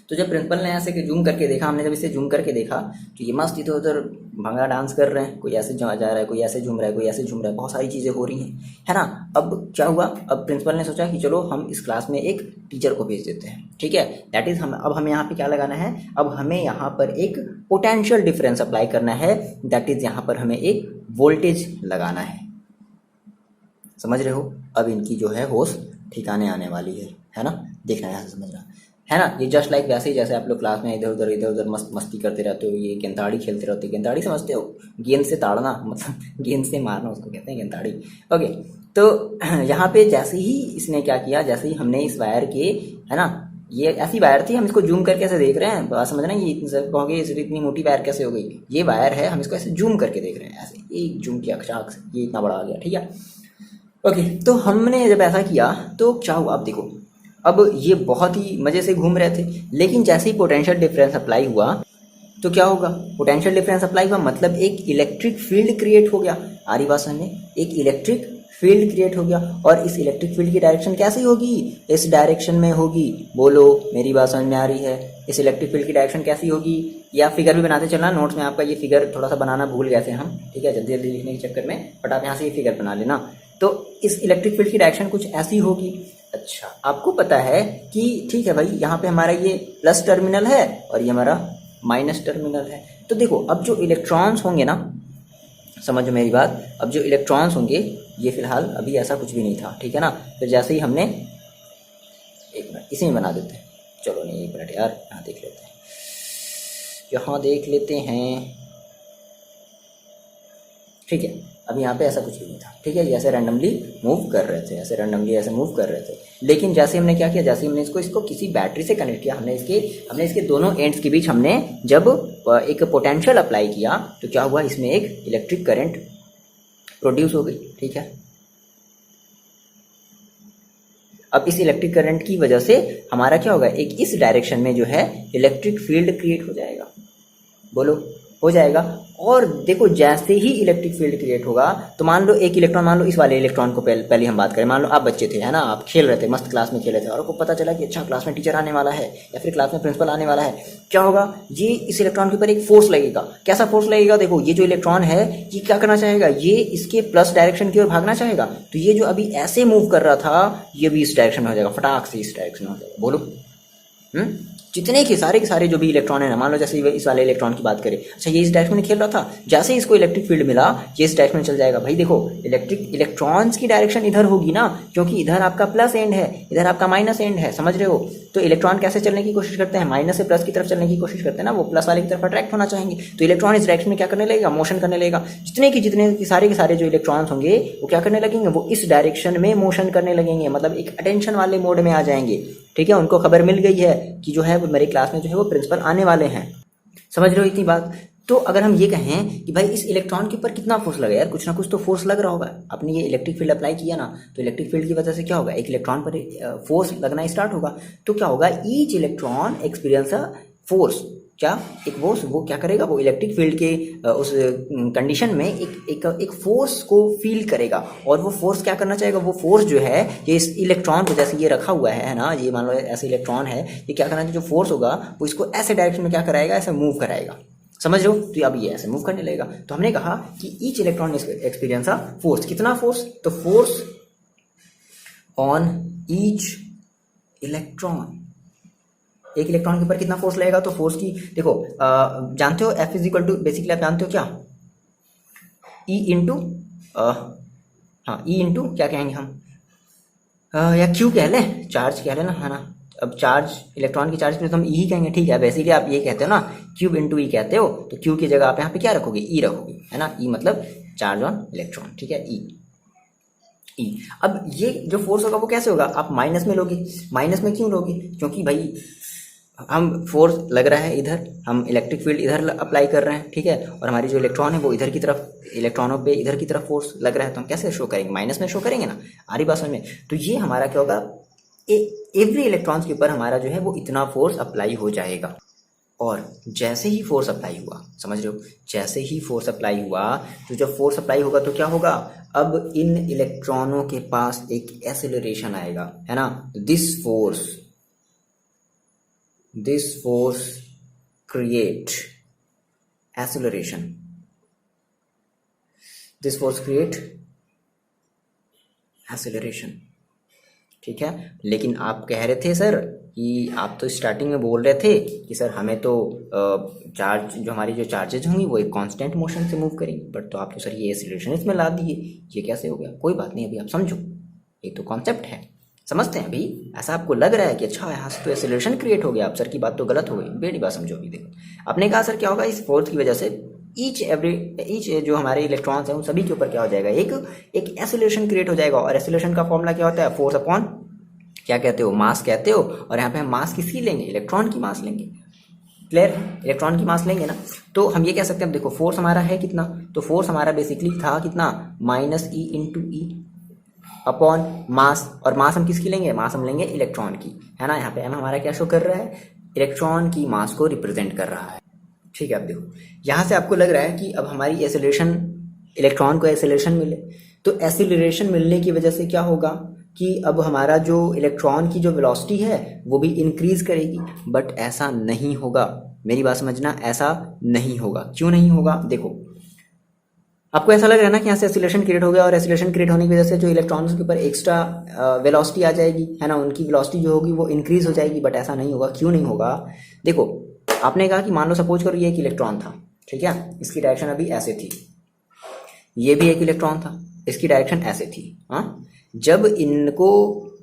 S1: तो जब प्रिंसिपल ने ऐसे जूम करके देखा, हमने जब इसे जूम करके देखा तो ये मस्त इधर उधर भंगा डांस कर रहे हैं, कोई ऐसे जा रहा है, कोई ऐसे झूम रहा है, कोई ऐसे झूम रहा है, बहुत सारी चीज़ें हो रही हैं, है ना। अब क्या हुआ, अब प्रिंसिपल ने सोचा कि चलो हम इस क्लास में एक टीचर को भेज देते हैं, ठीक है। दैट इज हम अब हमें यहाँ पे क्या लगाना है, अब हमें यहाँ पर एक पोटेंशियल डिफरेंस अप्लाई करना है, दैट इज यहाँ पर हमें एक वोल्टेज लगाना है, समझ रहे हो। अब इनकी जो है होश ठिकाने आने वाली है ना, देखना यहाँ से समझना, है ना। ये जस्ट लाइक वैसे ही जैसे आप लोग क्लास में इधर उधर मस्ती करते रहते हो, ये गेंदाड़ी खेलते रहते हो, गेंदाड़ी समझते हो, गेंद से ताड़ना, मतलब गेंद से मारना उसको कहते हैं गेंदाड़ी। ओके, तो यहाँ पे जैसे ही इसने क्या किया, जैसे ही हमने इस वायर के, है ना, ये ऐसी वायर थी, हम इसको जूम करके ऐसे देख रहे हैं, बात समझ रहे हैं, ये कहोगे इतनी मोटी वायर कैसे हो गई, ये वायर है, हम इसको ऐसे जूम करके देख रहे हैं, ऐसे एक जूम की अक्षांक से ये इतना बड़ा आ गया, ठीक है। ओके, तो हमने जब ऐसा किया तो क्या हुआ, अब देखो, अब ये बहुत ही मज़े से घूम रहे थे, लेकिन जैसे ही पोटेंशियल डिफरेंस अप्लाई हुआ तो क्या होगा, पोटेंशियल डिफरेंस अप्लाई हुआ मतलब एक इलेक्ट्रिक फील्ड क्रिएट हो गया। आ रही बात समझ में, एक इलेक्ट्रिक फील्ड क्रिएट हो गया। और इस इलेक्ट्रिक फील्ड की डायरेक्शन कैसी होगी, इस डायरेक्शन में होगी। बोलो मेरी बात समझ में आ रही है, इस इलेक्ट्रिक फील्ड की डायरेक्शन कैसी होगी, या फिगर भी बनाते चलना, नोट्स में आपका ये फिगर थोड़ा सा बनाना भूल गए थे हम, ठीक है, जल्दी जल्दी लिखने के चक्कर में, बट आप यहाँ से ये फिगर बना लेना। तो इस इलेक्ट्रिक फील्ड की डायरेक्शन कुछ ऐसी होगी। अच्छा, आपको पता है कि ठीक है भाई, यहाँ पे हमारा ये प्लस टर्मिनल है और ये हमारा माइनस टर्मिनल है। तो देखो अब जो इलेक्ट्रॉन्स होंगे ना, समझो मेरी बात, अब जो इलेक्ट्रॉन्स होंगे, ये फिलहाल अभी ऐसा कुछ भी नहीं था, ठीक है ना। फिर जैसे ही हमने, एक मिनट इसी में बना देते हैं, चलो नहीं एक मिनट यार, यहाँ देख लेते हैं, यहाँ देख लेते हैं, ठीक है। अब यहाँ पे ऐसा कुछ भी नहीं था, ठीक है, ये ऐसे रैंडमली मूव कर रहे थे, ऐसे रैंडमली ऐसे मूव कर रहे थे। लेकिन जैसे हमने क्या किया, जैसे हमने इसको किसी बैटरी से कनेक्ट किया, हमने इसके दोनों एंड्स के बीच हमने जब एक पोटेंशियल अप्लाई किया तो क्या हुआ, इसमें एक इलेक्ट्रिक करंट प्रोड्यूस हो गई, ठीक है। अब इस इलेक्ट्रिक करंट की वजह से हमारा क्या होगा, एक इस डायरेक्शन में जो है इलेक्ट्रिक फील्ड क्रिएट हो जाएगा, बोलो हो जाएगा। और देखो जैसे ही इलेक्ट्रिक फील्ड क्रिएट होगा तो मान लो एक इलेक्ट्रॉन, मान लो इस वाले इलेक्ट्रॉन को पहले हम बात करें, मान लो आप बच्चे थे, है ना, आप खेल रहे थे, मस्त क्लास में खेल रहे थे और आपको पता चला कि अच्छा क्लास में टीचर आने वाला है या फिर क्लास में प्रिंसिपल आने वाला है, क्या होगा, ये इस इलेक्ट्रॉन के ऊपर एक फोर्स लगेगा। कैसा फोर्स लगेगा, देखो ये जो इलेक्ट्रॉन है ये क्या करना चाहेगा, ये इसके प्लस डायरेक्शन की ओर भागना चाहेगा। तो ये जो अभी ऐसे मूव कर रहा था ये भी इस डायरेक्शन में हो जाएगा, फटाक से इस डायरेक्शन में हो जाएगा, बोलो। जितने के सारे जो भी इलेक्ट्रॉन है ना, मान लो जैसे इस वाले इलेक्ट्रॉन की बात करें, अच्छा ये इस डायरेक्शन में खेल रहा था, जैसे ही इसको इलेक्ट्रिक फील्ड मिला ये इस डायरेक्शन में चल जाएगा। भाई देखो इलेक्ट्रॉन्स की डायरेक्शन इधर होगी ना, क्योंकि इधर आपका प्लस एंड है, इधर आपका माइनस एंड है, समझ रहे हो। तो इलेक्ट्रॉन कैसे चलने की कोशिश करते हैं, माइनस से प्लस की तरफ चलने की कोशिश करते हैं ना, वो प्लस वाले की तरफ अट्रैक्ट होना चाहेंगे। तो इलेक्ट्रॉन इस डायरेक्शन में क्या करने लगेगा, मोशन करने लगेगा। जितने के सारे जो इलेक्ट्रॉन्स होंगे वो क्या करने लगेंगे, वो इस डायरेक्शन में मोशन करने लगेंगे, मतलब एक अटेंशन वाले मोड में आ जाएंगे, ठीक है। उनको खबर मिल गई है कि जो है वो मेरी क्लास में जो है वो प्रिंसिपल आने वाले हैं, समझ रहे हो इतनी बात। तो अगर हम ये कहें कि भाई इस इलेक्ट्रॉन के ऊपर कितना फोर्स लगा, यार कुछ ना कुछ तो फोर्स लग रहा होगा। आपने ये इलेक्ट्रिक फील्ड अप्लाई किया ना, तो इलेक्ट्रिक फील्ड की वजह से क्या होगा, एक इलेक्ट्रॉन पर फोर्स लगना स्टार्ट होगा। तो क्या होगा, each electron experience a force, क्या एक फोर्स, वो क्या करेगा, वो इलेक्ट्रिक फील्ड के उस कंडीशन में एक फोर्स को फील करेगा। और वो फोर्स क्या करना चाहेगा, वो फोर्स जो है ये इस इलेक्ट्रॉन को, जैसे ये रखा हुआ है ना, ये मान लो ऐसे इलेक्ट्रॉन है, ये क्या करना चाहिए, जो फोर्स होगा वो इसको ऐसे डायरेक्शन में क्या कराएगा, ऐसे मूव कराएगा, समझ रहे हो। तो अब ये ऐसे मूव करने लगेगा। तो हमने कहा कि each electron experience a force, कितना फोर्स, तो फोर्स ऑन ईच इलेक्ट्रॉन, एक इलेक्ट्रॉन के ऊपर कितना फोर्स लगेगा। तो फोर्स की देखो जानते हो F is equal to, basically आप जानते हो क्या, E इंटू हाँ E इंटू क्या कहेंगे हम, या Q कह लें, चार्ज कह लें ना, है ना। अब चार्ज, इलेक्ट्रॉन की चार्ज पे तो हम E ही कहेंगे, ठीक है। बेसिकली आप ये कहते हो ना, क्यूब इंटू E कहते हो, तो Q की जगह आप यहाँ पे क्या रखोगे, E रखोगे, है ना। E मतलब चार्ज ऑन इलेक्ट्रॉन, ठीक है, E। अब ये जो फोर्स होगा वो कैसे होगा, आप माइनस में लोगे। माइनस में क्यों लोगे, क्योंकि भाई हम फोर्स लग रहा है इधर, हम इलेक्ट्रिक फील्ड इधर अप्लाई कर रहे हैं, ठीक है, और हमारी जो इलेक्ट्रॉन है वो इधर की तरफ, इलेक्ट्रॉनों पे इधर की तरफ फोर्स लग रहा है, तो हम कैसे शो करेंगे, माइनस में शो करेंगे ना, आ रही बात समझ में। तो ये हमारा क्या होगा, एवरी इलेक्ट्रॉन्स के ऊपर हमारा जो है वो इतना फोर्स अप्लाई हो जाएगा। और जैसे ही फोर्स अप्लाई हुआ, समझ रहे हो, जैसे ही फोर्स अप्लाई हुआ, तो जब फोर्स अप्लाई होगा तो क्या होगा, अब इन इलेक्ट्रॉनों के पास एक एक्सेलरेशन आएगा, है ना। This force create acceleration, this force create acceleration, ठीक है। लेकिन आप कह रहे थे सर कि आप तो स्टार्टिंग में बोल रहे थे कि सर हमें तो चार्ज, जो हमारी जो चार्जेज होंगी वो एक कांस्टेंट मोशन से मूव करेंगी, बट तो आप तो सर ये एक्सीलरेशन इसमें ला दिए, ये कैसे हो गया। कोई बात नहीं, अभी आप समझो, ये तो कॉन्सेप्ट है, समझते हैं। अभी ऐसा आपको लग रहा है कि अच्छा यहाँ से तो एक्सीलरेशन क्रिएट हो गया, आप सर की बात तो गलत हो गई, बेड़ी बात समझो। अभी देखो आपने कहा सर क्या होगा, इस फोर्स की वजह से ईच जो हमारे इलेक्ट्रॉन्स हैं उन सभी के ऊपर क्या हो जाएगा, एक एक्सीलरेशन क्रिएट हो जाएगा। और एक्सीलरेशन का फॉर्मूला क्या होता है, फोर्स अपॉन क्या कहते हो, मास कहते हो। और यहाँ पे हम मास किसकी लेंगे, इलेक्ट्रॉन की मास लेंगे, क्लियर, इलेक्ट्रॉन की मास लेंगे ना। तो हम ये कह सकते हैं, अब देखो फोर्स हमारा है कितना, तो फोर्स हमारा बेसिकली था कितना, माइनस ई इंटू ई अपॉन मास। और मास हम किसकी लेंगे, मास हम लेंगे इलेक्ट्रॉन की, है ना। यहाँ पे एम हमारा क्या शो कर रहा है, इलेक्ट्रॉन की मास को रिप्रेजेंट कर रहा है, ठीक है। अब देखो यहाँ से आपको लग रहा है कि अब हमारी एक्सेलरेशन, इलेक्ट्रॉन को एक्सेलरेशन मिले, तो एक्सेलरेशन मिलने की वजह से क्या होगा कि अब हमारा जो इलेक्ट्रॉन की जो वेलोसिटी है वो भी इंक्रीज करेगी। बट ऐसा नहीं होगा, मेरी बात समझना, ऐसा नहीं होगा। क्यों नहीं होगा, देखो आपको ऐसा लग रहा है ना कि यहाँ से एक्सीलरेशन क्रिएट हो गया, और एक्सीलरेशन क्रिएट होने की वजह से जो इलेक्ट्रॉन्स के ऊपर एक्स्ट्रा वेलोसिटी आ जाएगी, है ना, उनकी वेलोसिटी जो होगी वो इंक्रीज हो जाएगी। बट ऐसा नहीं होगा। क्यों नहीं होगा, देखो आपने कहा कि मान लो सपोज करो ये एक इलेक्ट्रॉन था, ठीक है, इसकी डायरेक्शन अभी ऐसे थी, ये भी एक इलेक्ट्रॉन था, इसकी डायरेक्शन ऐसे थी, हाँ। जब इनको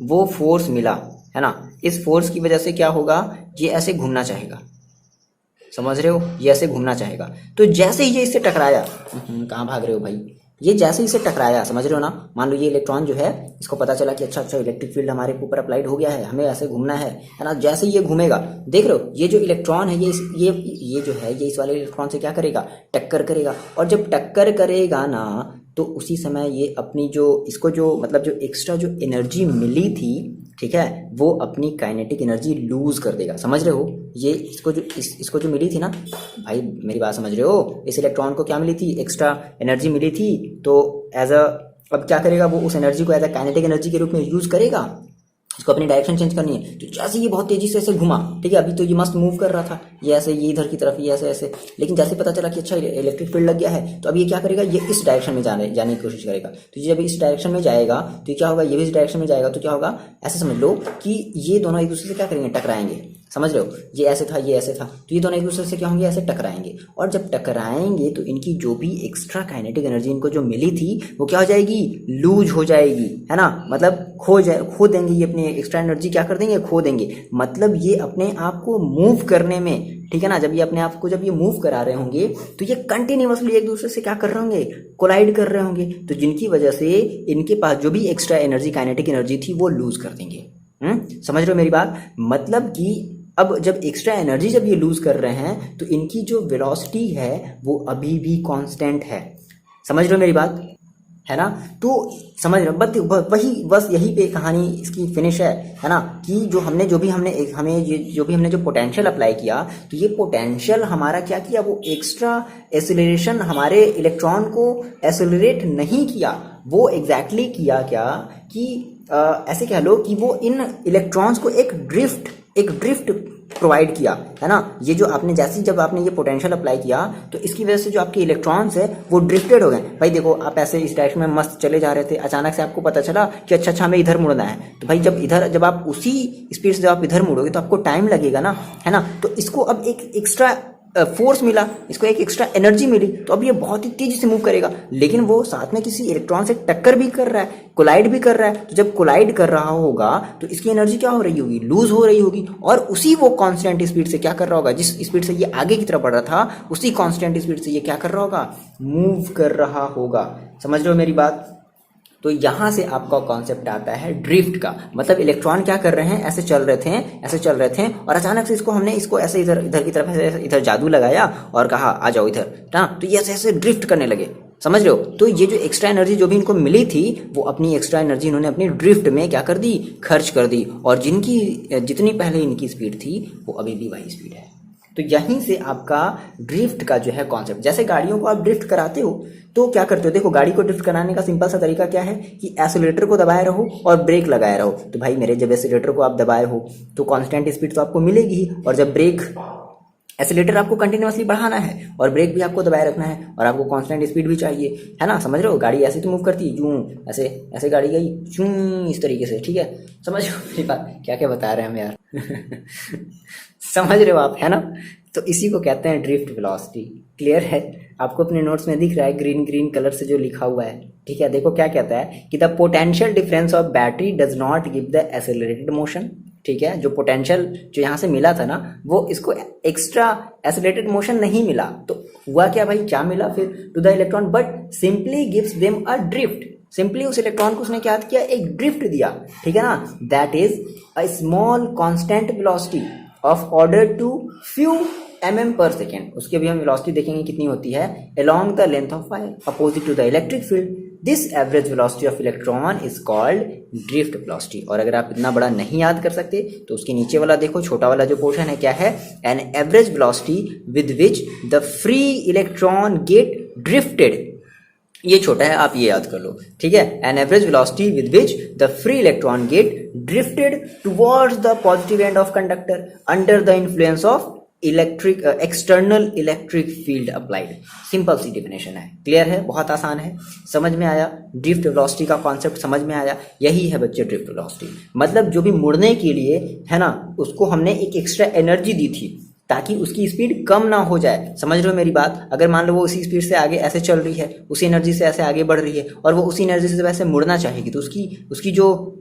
S1: वो फोर्स मिला, है ना, इस फोर्स की वजह से क्या होगा, ये ऐसे घूमना चाहेगा, समझ रहे हो, ये ऐसे घूमना चाहेगा। तो जैसे ही ये इससे टकराया, कहाँ भाग रहे हो भाई, ये जैसे ही इसे टकराया, समझ रहे हो ना, मान लो ये इलेक्ट्रॉन जो है, इसको पता चला कि अच्छा इलेक्ट्रिक फील्ड हमारे ऊपर अप्लाइड हो गया है, हमें ऐसे घूमना है ना। जैसे ही ये घूमेगा, देख रहे हो, ये जो इलेक्ट्रॉन है ये जो है, ये इस वाले इलेक्ट्रॉन से क्या करेगा, टक्कर करेगा। और जब टक्कर करेगा ना, तो उसी समय ये अपनी जो इसको जो मतलब जो एक्स्ट्रा जो एनर्जी मिली थी, ठीक है, वो अपनी काइनेटिक एनर्जी लूज कर देगा। समझ रहे हो, ये इसको जो मिली थी ना भाई, मेरी बात समझ रहे हो, इस इलेक्ट्रॉन को क्या मिली थी, एक्स्ट्रा एनर्जी मिली थी। तो एज अ अब क्या करेगा, वो उस एनर्जी को एज अ काइनेटिक एनर्जी के रूप में यूज करेगा, इसको अपनी डायरेक्शन चेंज करनी है। तो जैसे ये बहुत तेजी से ऐसे घुमा, ठीक है, अभी तो ये मस्त मूव कर रहा था, ये ऐसे, ये इधर की तरफ, ये ऐसे ऐसे, लेकिन जैसे पता चला कि अच्छा इलेक्ट्रिक फील्ड लग गया है, तो अब ये क्या करेगा, ये इस डायरेक्शन में जाने की कोशिश करेगा। तो जब इस डायरेक्शन में जाएगा तो क्या होगा, ये भी इस डायरेक्शन में जाएगा, तो क्या होगा, ऐसे समझ लो कि ये दोनों एक दूसरे से क्या करेंगे, टकराएंगे। समझ रहे हो, ये ऐसे था, ये ऐसे था, तो ये दोनों एक दूसरे से क्या होंगे, ऐसे टकराएंगे। और जब टकराएंगे तो इनकी जो भी एक्स्ट्रा काइनेटिक एनर्जी इनको जो मिली थी, वो क्या हो जाएगी, लूज हो जाएगी, है ना, मतलब खो देंगे, ये अपनी एक्स्ट्रा एनर्जी क्या कर देंगे, खो देंगे। मतलब ये अपने आप को मूव करने में, ठीक है ना, जब ये अपने आप को जब ये मूव करा रहे होंगे, तो ये कंटिन्यूअसली एक दूसरे से क्या कर रहे होंगे, कोलाइड कर रहे होंगे। तो जिनकी वजह से इनके पास जो भी एक्स्ट्रा एनर्जी, काइनेटिक एनर्जी थी, वो लूज कर देंगे। समझ रहे हो मेरी बात, मतलब कि अब जब एक्स्ट्रा एनर्जी जब ये लूज कर रहे हैं, तो इनकी जो वेलोसिटी है वो अभी भी कांस्टेंट है। समझ रहे हो मेरी बात, है ना। तो समझ रहे हो, वही बस यही पे कहानी इसकी फिनिश है ना, कि जो हमने जो पोटेंशियल अप्लाई किया, तो ये पोटेंशियल हमारा क्या किया, वो एक्स्ट्रा एसिलरेशन हमारे इलेक्ट्रॉन को एसिलरेट नहीं किया, वो एग्जैक्टली किया क्या कि ऐसे कह लो कि वो इन इलेक्ट्रॉन्स को एक ड्रिफ्ट प्रोवाइड किया, है ना। ये जो आपने जब आपने ये पोटेंशियल अप्लाई किया, तो इसकी वजह से जो आपके इलेक्ट्रॉन्स है वो ड्रिफ्टेड हो गए। भाई देखो, आप ऐसे इस डायरेक्शन में मस्त चले जा रहे थे, अचानक से आपको पता चला कि अच्छा हमें इधर मुड़ना है। तो भाई जब आप उसी स्पीड से जब आप इधर मुड़ोगे, तो आपको टाइम लगेगा ना, है ना। तो इसको अब एक एक्स्ट्रा फोर्स मिला, इसको एक एक्स्ट्रा एनर्जी मिली, तो अब ये बहुत ही तेजी से मूव करेगा। लेकिन वो साथ में किसी इलेक्ट्रॉन से टक्कर भी कर रहा है, कोलाइड भी कर रहा है। तो जब कोलाइड कर रहा होगा, तो इसकी एनर्जी क्या हो रही होगी, लूज हो रही होगी। और उसी वो कांस्टेंट स्पीड से क्या कर रहा होगा, जिस स्पीड से ये आगे की तरफ बढ़ रहा था, उसी कांस्टेंट स्पीड से ये क्या कर रहा होगा, मूव कर रहा होगा। समझ रहे हो मेरी बात। तो यहां से आपका कॉन्सेप्ट आता है ड्रिफ्ट का। मतलब इलेक्ट्रॉन क्या कर रहे हैं, ऐसे चल रहे थे और अचानक से हमने इसको ऐसे इधर की तरफ ऐसे इधर जादू लगाया और कहा आ जाओ इधर ना, तो ये ऐसे ड्रिफ्ट करने लगे। समझ रहे हो। तो ये जो एक्स्ट्रा एनर्जी जो भी इनको मिली थी, वो अपनी एक्स्ट्रा एनर्जी इन्होंने अपनी ड्रिफ्ट में क्या कर दी, खर्च कर दी। और जितनी पहले इनकी स्पीड थी, वो अभी भी वही स्पीड है। तो यहीं से आपका ड्रिफ्ट का जो है कॉन्सेप्ट, जैसे गाड़ियों को आप ड्रिफ्ट कराते हो तो क्या करते हो, देखो गाड़ी को ड्रिफ्ट कराने का सिंपल सा तरीका क्या है कि एक्सीलरेटर को दबाए रहो और ब्रेक लगाए रहो। तो भाई मेरे जब एक्सीलरेटर को आप दबाए हो तो कांस्टेंट स्पीड तो आपको मिलेगी ही, और जब ब्रेक एक्सीलरेटर आपको कंटिन्यूअसली बढ़ाना है और ब्रेक भी आपको दबाए रखना है और आपको कांस्टेंट स्पीड भी चाहिए, है ना। समझ रहे हो, गाड़ी ऐसे तो मूव करती है, जूं ऐसे ऐसे गाड़ी गई जूं इस तरीके से, ठीक है। समझ रहे हो मेरी बात, क्या क्या बता रहे हैं हम यार समझ रहे हो आप, है ना। तो इसी को कहते हैं ड्रिफ्ट वेलोसिटी। क्लियर है, आपको अपने नोट्स में दिख रहा है ग्रीन कलर से जो लिखा हुआ है, ठीक है। देखो क्या कहता है कि the potential difference of battery does not give the accelerated motion. ठीक है, जो पोटेंशियल जो यहाँ से मिला था ना, वो इसको एक्स्ट्रा एक्सेलरेटेड मोशन नहीं मिला। तो हुआ क्या भाई, क्या मिला फिर to the electron, but simply gives them a drift. Simply उस इलेक्ट्रॉन को उसने क्या किया, एक ड्रिफ्ट दिया, ठीक है ना। That is a small constant velocity of order to few mm per second. उसकी अभी हम वेलोसिटी देखेंगे कितनी होती है, along the length of wire opposite to the electric field. This average velocity of electron is called drift velocity. और अगर आप इतना बड़ा नहीं याद कर सकते तो उसके नीचे वाला देखो, छोटा वाला जो पोर्शन है क्या है, an average velocity with which the free electron get drifted. ये छोटा है, आप ये याद कर लो, ठीक है। an average velocity with which the free electron get drifted towards the positive end of conductor under the influence of electric external electric field applied. Simple सी डेफिनेशन है, क्लियर है, बहुत आसान है, समझ में आया। ड्रिफ्ट वेलोसिटी का कॉन्सेप्ट समझ में आया। यही है बच्चे ड्रिफ्ट वेलोसिटी, मतलब जो भी मुड़ने के लिए है ना, उसको हमने एक एक्स्ट्रा एनर्जी दी थी ताकि उसकी स्पीड कम ना हो जाए। समझ रहे हो मेरी बात। अगर मान लो वो उसी स्पीड से आगे ऐसे चल रही है, उसी एनर्जी से ऐसे आगे बढ़ रही है, और वो उसी एनर्जी से जब ऐसे मुड़ना चाहेगी, तो उसकी जो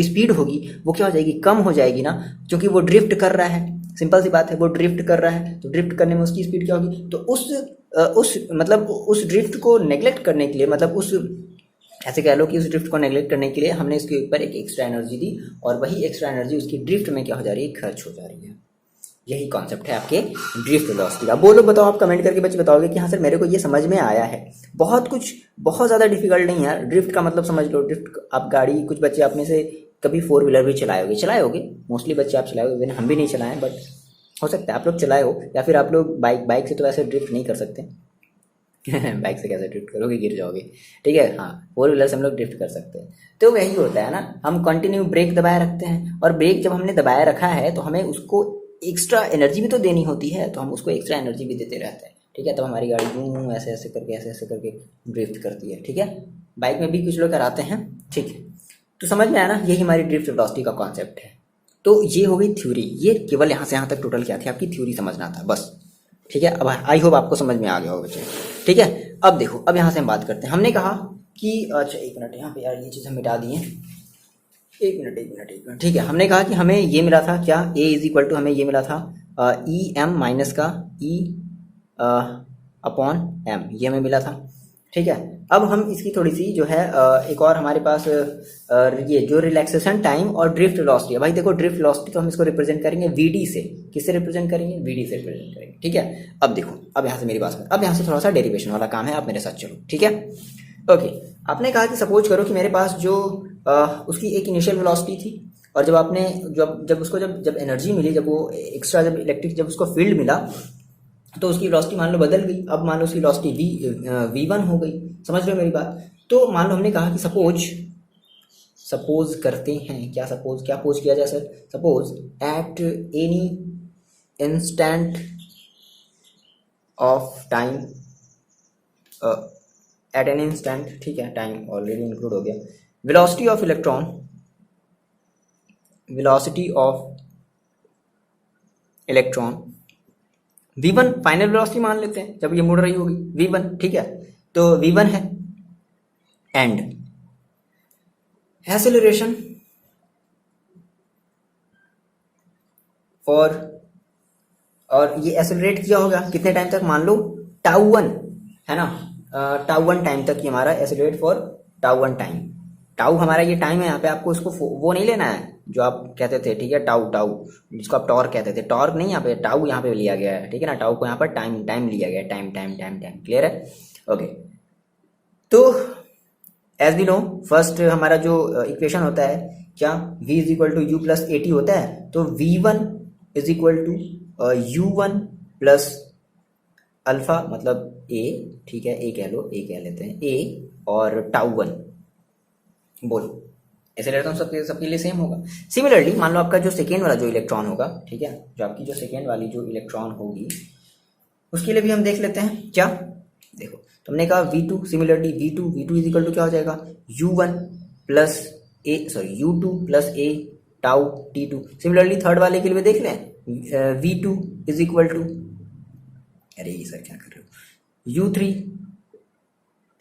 S1: स्पीड होगी वो क्या हो जाएगी, कम हो जाएगी ना, क्योंकि वो ड्रिफ्ट कर रहा है। सिंपल सी बात है, वो ड्रिफ्ट कर रहा है तो ड्रिफ्ट करने में उसकी स्पीड क्या होगी, तो उस ड्रिफ्ट को नेग्लेक्ट करने के लिए, मतलब उस ऐसे कह लो कि उस ड्रिफ्ट को नेग्लेक्ट करने के लिए हमने इसके ऊपर एक एक्स्ट्रा एनर्जी दी और वही एक्स्ट्रा एनर्जी उसकी ड्रिफ्ट में क्या हो जा रही है, खर्च हो जा रही है। यही कॉन्सेप्ट है आपके ड्रिफ्ट वेलोसिटी का। बोलो, बताओ, आप कमेंट करके बच्चे बताओगे कि हाँ सर मेरे को ये समझ में आया है। बहुत ज़्यादा डिफिकल्ट नहीं है। ड्रिफ्ट का मतलब समझ लो, ड्रिफ्ट आप गाड़ी, कुछ बच्चे आप में से कभी 4 व्हीलर भी चलाए होगे, मोस्टली बच्चे आप चलाए होगे, हम भी नहीं चलाए, बट हो सकता है आप लोग चलाए हो, या फिर आप लोग बाइक से तो वैसे ड्रिफ्ट नहीं कर सकते बाइक से कैसे ड्रिफ्ट करोगे, गिर जाओगे, ठीक है। हाँ, 4 व्हीलर से हम लोग ड्रिफ्ट कर सकते हैं। तो वही होता है ना, हम कंटिन्यू ब्रेक दबाए रखते हैं, और ब्रेक जब हमने दबाए रखा है तो हमें उसको एक्स्ट्रा एनर्जी भी तो देनी होती है, तो हम उसको एक्स्ट्रा एनर्जी भी देते रहते हैं, ठीक है। तब हमारी गाड़ी यूँ ऐसे ऐसे करके ड्रिफ्ट करती है, ठीक है। बाइक में भी कुछ लोग कराते हैं, ठीक है। तो समझ में आया ना, यही हमारी ड्रिफ्ट वेलोसिटी का कॉन्सेप्ट है। तो ये हो गई थ्योरी, ये केवल यहाँ से यहाँ तक टोटल क्या थी, आपकी थ्योरी समझना था बस, ठीक है। अब आई होप आपको समझ में आ गया होगा बच्चे, ठीक है। अब देखो, अब यहाँ से हम बात करते हैं। हमने कहा कि अच्छा 1 मिनट, यहाँ पे यार ये चीज़ हम मिटा दिए, 1 मिनट, ठीक है। हमने कहा कि हमें ये मिला था क्या, A इज इक्वल टू, हमें ये मिला था EM माइनस का E अपॉन M, ये हमें मिला था, ठीक है। अब हम इसकी थोड़ी सी जो है एक और हमारे पास ये जो रिलैक्सेशन टाइम और ड्रिफ्ट वेलोसिटी है। भाई देखो, ड्रिफ्ट वेलोसिटी तो हम इसको रिप्रेजेंट करेंगे VD से। किससे रिप्रेजेंट करेंगे, VD से रिप्रेजेंट करेंगे, ठीक है। अब देखो, अब यहाँ से मेरी बात सुनो, अब यहाँ से थोड़ा सा डेरिवेशन वाला काम है, आप मेरे साथ चलो, ठीक है। ओके, आपने कहा कि सपोज करो कि मेरे पास जो उसकी एक इनिशियल वेलोसिटी थी, और जब आपने जब उसको जब एनर्जी मिली, जब वो एक्स्ट्रा, जब इलेक्ट्रिक, जब उसको फील्ड मिला, तो उसकी वेलोसिटी मान लो बदल गई। अब मान लो उसकी वेलोसिटी V1 हो गई, समझ रहे हो मेरी बात। तो मान लो हमने कहा कि सपोज करते हैं, क्या पोज किया जाए sir, suppose at any instant of time, at any instant, ठीक है, टाइम ऑलरेडी इंक्लूड हो गया, velocity of electron V1 final velocity मान लेते हैं, जब ये मुड़ रही होगी V1, ठीक है। तो V1 है, एंड एक्सेलरेशन और ये एक्सेलरेट किया होगा कितने टाइम तक, मान लो τ1 है ना, τ1 टाइम तक ये हमारा एक्सेलरेट फॉर τ1 टाइम। टाउ हमारा ये टाइम है, यहाँ पे आपको इसको वो नहीं लेना है जो आप कहते थे, ठीक है, टाउ जिसको आप टॉर्क कहते थे, टॉर्क नहीं, यहाँ पे टाउ यहाँ पे लिया गया है, ठीक है ना। टाउ को यहाँ पर टाइम लिया गया है, टाइम, क्लियर है, ओके। तो एज वी नो, फर्स्ट हमारा जो इक्वेशन होता है क्या, v is equal to u plus AT होता है। तो V1 is equal to U1 plus alpha, मतलब A, ठीक है, A कह लो, A कह लेते हैं, A और τ1, बोलो, ऐसे लेता हूँ, सबके लिए सेम होगा। सिमिलरली मान लो आपका जो सेकेंड वाला जो इलेक्ट्रॉन होगा, ठीक है, जो आपकी जो सेकेंड वाली जो इलेक्ट्रॉन होगी, उसके लिए भी हम देख लेते हैं क्या। देखो, तुमने कहा V2, similarly V2 is equal to क्या हो जाएगा, U1 plus U2 plus A tau T2। Similarly third वाले के लिए देख लें, V2 इज इक्वल टू, अरे ये सर क्या कर रहे हो, U3,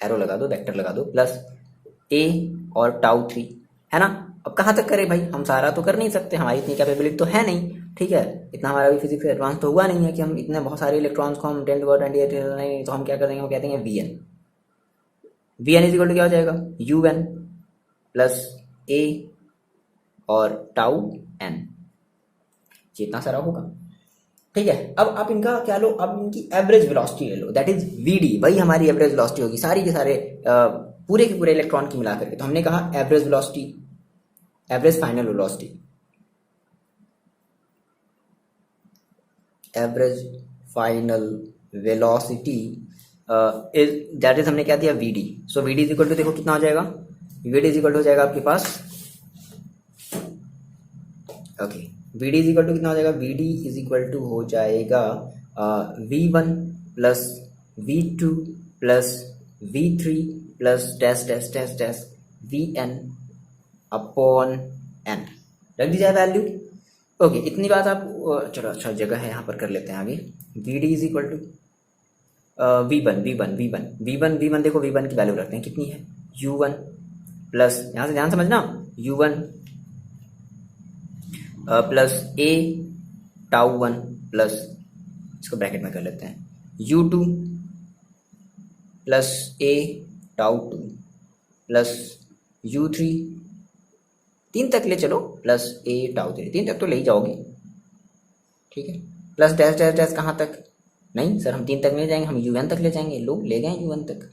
S1: एरो लगा दो, वेक्टर लगा दो, प्लस A और τ3, है ना। अब कहाँ तक करें भाई, हम सारा तो कर नहीं सकते, हमारी इतनी कैपेबिलिटी तो है नहीं, ठीक है, इतना हमारा भी फिजिक्स एडवांस तो हुआ नहीं है कि हम इतने बहुत सारे इलेक्ट्रॉन्स को हम 10⁻28 नहीं, तो हम क्या कर देंगे, वो कहते हैं Vn इज इक्वल टू क्या हो जाएगा, Un प्लस A और τn, जितना सारा होगा, ठीक है। अब आप इनका क्या लो, अब इनकी एवरेज वेलोसिटी ले लो, दैट इज VD, वही हमारी एवरेज वेलोसिटी होगी सारी के सारे पूरे के पूरे इलेक्ट्रॉन की मिला करके। तो हमने कहा average velocity, average final velocity, average final velocity is, that is हमने क्या दिया, VD। So VD is equal to, देखो कितना हो जाएगा, VD इज इक्वल टू हो जाएगा आपके पास, okay, VD is equal to कितना हो जाएगा, VD इज इक्वल टू हो जाएगा V1 plus V2 plus V3 plus dash Vn upon n, रख दी जाए वैल्यू, ओके। इतनी बात आप, चलो अच्छा जगह है यहाँ पर कर लेते हैं आगे। VD is equal to V1, देखो V1 की वैल्यू रखते हैं, कितनी है, U1 प्लस, यहाँ से ध्यान समझना, U1 plus A tau one plus, इसको ब्रैकेट में कर लेते हैं, u2 प्लस ए टाउ टू प्लस u3, 3 तक ले चलो, प्लस ए टाउ थ्री, 3 तक तो ले ही जाओगे, ठीक है, प्लस डैश डैश डैश कहाँ तक, नहीं सर हम 3 तक नहीं जाएंगे, हम un तक ले जाएंगे, लो ले गए un तक,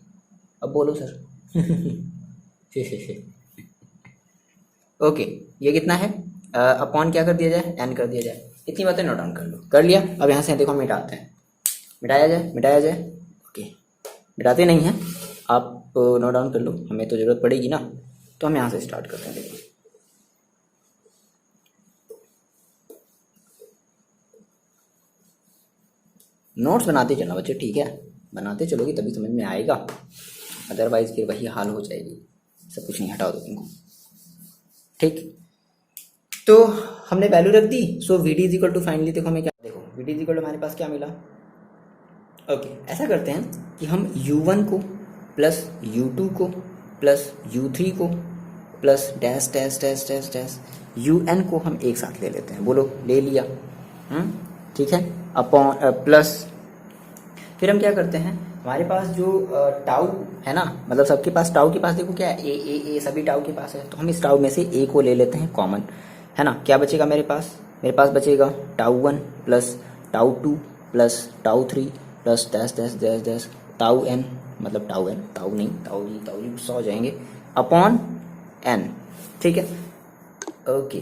S1: अब बोलो सर। ओके, ये कितना है, अपॉन क्या कर दिया जाए, n कर दिया जाए, इतनी बातें नोट डाउन कर लो, कर लिया। अब यहाँ से देखो हम मिटाते हैं, मिटाया जाए, मिटाया जाए, ओके, मिटाते नहीं हैं आप, नोट डाउन कर लो, हमें तो ज़रूरत पड़ेगी ना, तो हम यहाँ से स्टार्ट करते हैं। देखो नोट्स बनाते चलना बच्चे, ठीक है, बनाते चलोगे तभी समझ में आएगा, अदरवाइज फिर वही हाल हो जाएगी, सब कुछ नहीं, हटाओ दो तुमको, ठीक। तो हमने वैल्यू रख दी, so V D is equal to, finally देखो हमें क्या, देखो V D is equal to हमारे पास क्या मिला। ओके, ऐसा करते हैं कि हम u1 को प्लस u2 को प्लस u3 को plus dash dash dash dash dash un को हम एक साथ ले लेते हैं, बोलो ले लिया, ठीक है, अपॉन प्लस, फिर हम क्या करते हैं, हमारे पास जो टाउ है ना, मतलब सबके पास टाउ के पास देखो क्या है, ए सभी टाउ के पास है, तो हम इस टाउ में से ए को ले लेते हैं कॉमन, है ना, क्या बचेगा मेरे पास बचेगा tau one plus tau two plus tau three plus dash dash dash dash tau n, मतलब टाउ एन, टाउ नहीं, ताऊ जी गुस्सा हो जाएंगे, अपॉन एन, ठीक है। ओके,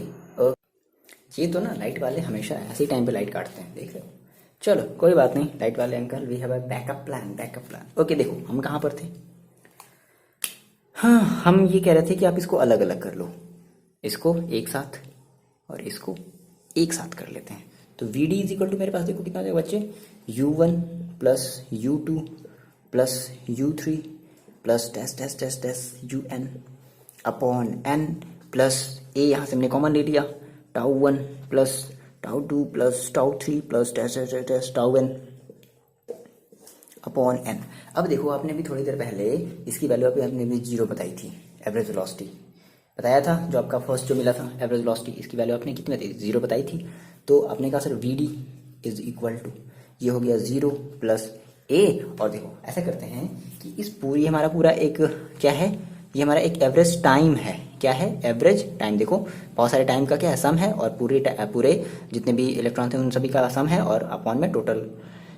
S1: ये तो ना लाइट वाले हमेशा ऐसे ही टाइम पे लाइट काटते हैं, देख रहे हो, चलो कोई बात नहीं, लाइट वाले uncle, we have a backup plan. Okay, देखो हम कहाँ पर थे, हाँ हम ये कह रहे थे कि आप इसको अलग अलग कर लो, इसको एक साथ और इसको एक साथ कर लेते हैं, तो V D is equal to मेरे पास देखो कितना देगा बच्चे, u1 plus u2 plus u3 plus dash dash dash dash un upon n plus a, यहाँ से हमने कॉमन ले लिया, tau one plus tau two plus tau three plus dash dash dash dash tau n upon n। अब देखो आपने भी थोड़ी देर पहले इसकी वैल्यू आपने भी 0 बताई थी, एवरेज वेलोसिटी बताया था, जो आपका फर्स्ट जो मिला था एवरेज वेलोसिटी, इसकी वैल्यू आपने कितनी बताई थी, 0 बताई थी, तो आपने कहा sir V D is equal to, ये हो गया 0 प्लस ए, और देखो ऐसा करते हैं कि इस पूरी हमारा पूरा एक क्या है, ये हमारा एक एवरेज टाइम है, क्या है, एवरेज टाइम, देखो बहुत सारे टाइम का क्या है, सम है, और पूरे जितने भी इलेक्ट्रॉन थे उन सभी का सम है, और अपॉन में टोटल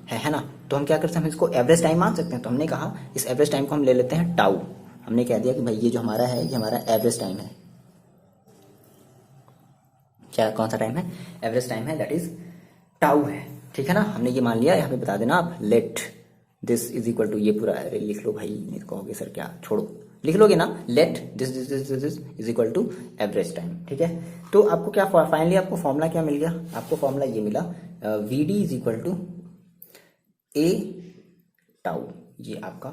S1: है ना, तो हम क्या करते हैं, हम इसको एवरेज टाइम मान सकते हैं, तो हमने कहा इस एवरेज टाइम को हम ले लेते हैं टाउ, हमने कह दिया कि भाई ये जो हमारा है ये हमारा एवरेज टाइम है, क्या कौन सा टाइम है, एवरेज टाइम है, दैट इज टाउ है, ठीक है ना, हमने ये मान लिया, यहाँ पे बता देना आप, let this is equal to, ये पूरा अरे लिख लो भाई, नहीं कहोगे सर क्या, छोड़ो लिख लोगे ना, let this this this this is equal to average time, ठीक है। तो आपको क्या फाइनली आपको फॉर्मूला क्या मिल गया, आपको फॉर्मूला ये मिला, V D is equal to A tau, ये आपका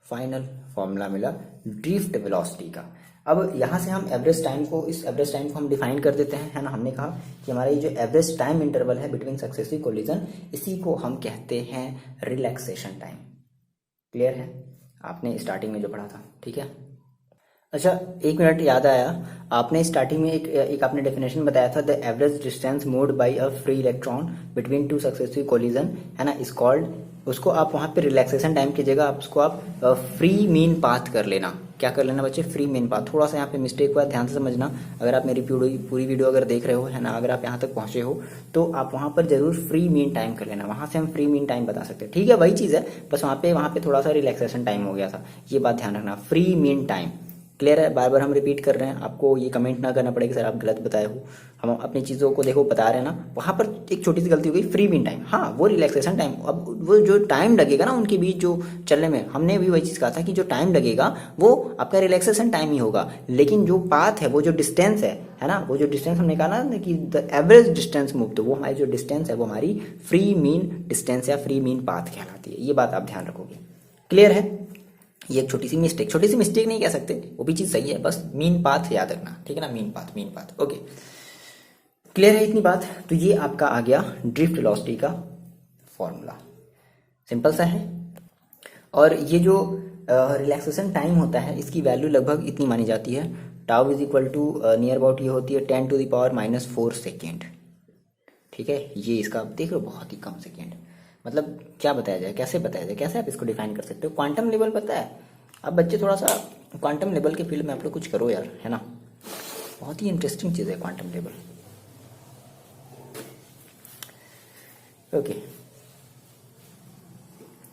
S1: फाइनल फॉर्मूला मिला ड्रिफ्ट वेलोसिटी का। अब यहाँ से हम एवरेज टाइम को, इस एवरेज टाइम को हम डिफाइन कर देते हैं, है ना, हमने कहा कि हमारा ये जो एवरेज टाइम इंटरवल है बिटवीन सक्सेसिव कोलिजन, इसी को हम कहते हैं रिलैक्सेशन टाइम, क्लियर है, आपने स्टार्टिंग में जो पढ़ा था, ठीक है। अच्छा एक मिनट याद आया, आपने स्टार्टिंग में एक आपने डेफिनेशन बताया था, the average distance moved by a free electron between two successive collision, है ना, इज कॉल्ड, उसको आप वहाँ पे रिलैक्सेशन टाइम की जगह आप उसको आप फ्री मीन पाथ कर लेना, क्या कर लेना बच्चे, फ्री मीन पाथ। थोड़ा सा यहाँ पे मिस्टेक हुआ है, ध्यान से समझना, अगर आप मेरी पूरी वीडियो अगर देख रहे हो, है ना, अगर आप यहाँ तक पहुँचे हो तो आप वहाँ पर जरूर फ्री मीन टाइम कर लेना, वहाँ से हम फ्री मीन टाइम बता सकते हैं, ठीक है, वही चीज़ है, बस वहाँ पे थोड़ा सा रिलैक्सेशन टाइम हो गया था, ये बात ध्यान रखना, फ्री मीन टाइम, क्लियर है, बार बार हम रिपीट कर रहे हैं, आपको ये कमेंट ना करना पड़ेगा सर आप गलत बताए हो, हम अपनी चीज़ों को देखो बता रहे हैं ना, वहाँ पर एक छोटी सी गलती हो गई, फ्री मीन टाइम, हाँ वो रिलैक्सेशन टाइम, अब वो जो टाइम लगेगा ना उनके बीच जो चलने में, हमने भी वही चीज़ कहा था कि जो टाइम लगेगा वो आपका रिलैक्सेशन टाइम ही होगा, लेकिन जो पाथ है, वो जो डिस्टेंस है ना, वो जो डिस्टेंस हमने कहा ना कि द एवरेज डिस्टेंस मूव, तो वो हमारी जो डिस्टेंस है वो हमारी फ्री मीन डिस्टेंस या फ्री मीन पाथ कहलाती है, ये बात आप ध्यान रखोगे, क्लियर है। ये एक छोटी सी मिस्टेक नहीं कह सकते, वो भी चीज़ सही है, बस मीन पाथ याद रखना, ठीक है ना, मीन पाथ, ओके, क्लियर है इतनी बात। तो ये आपका आ गया ड्रिफ्ट वेलोसिटी का फॉर्मूला, सिंपल सा है, और ये जो रिलैक्सेशन टाइम होता है इसकी वैल्यू लगभग इतनी मानी जाती है, tau is equal to near about ये होती है 10⁻⁻⁴ सेकेंड, ठीक है। ये इसका देख लो बहुत ही कम सेकेंड, मतलब क्या बताया जाए, कैसे बताया जाए, कैसे आप इसको डिफाइन कर सकते हो। क्वांटम लेवल पता है, अब बच्चे थोड़ा सा क्वांटम लेवल के फील्ड में आप लोग कुछ करो यार, है ना। बहुत ही इंटरेस्टिंग चीज़ है क्वांटम लेवल। ओके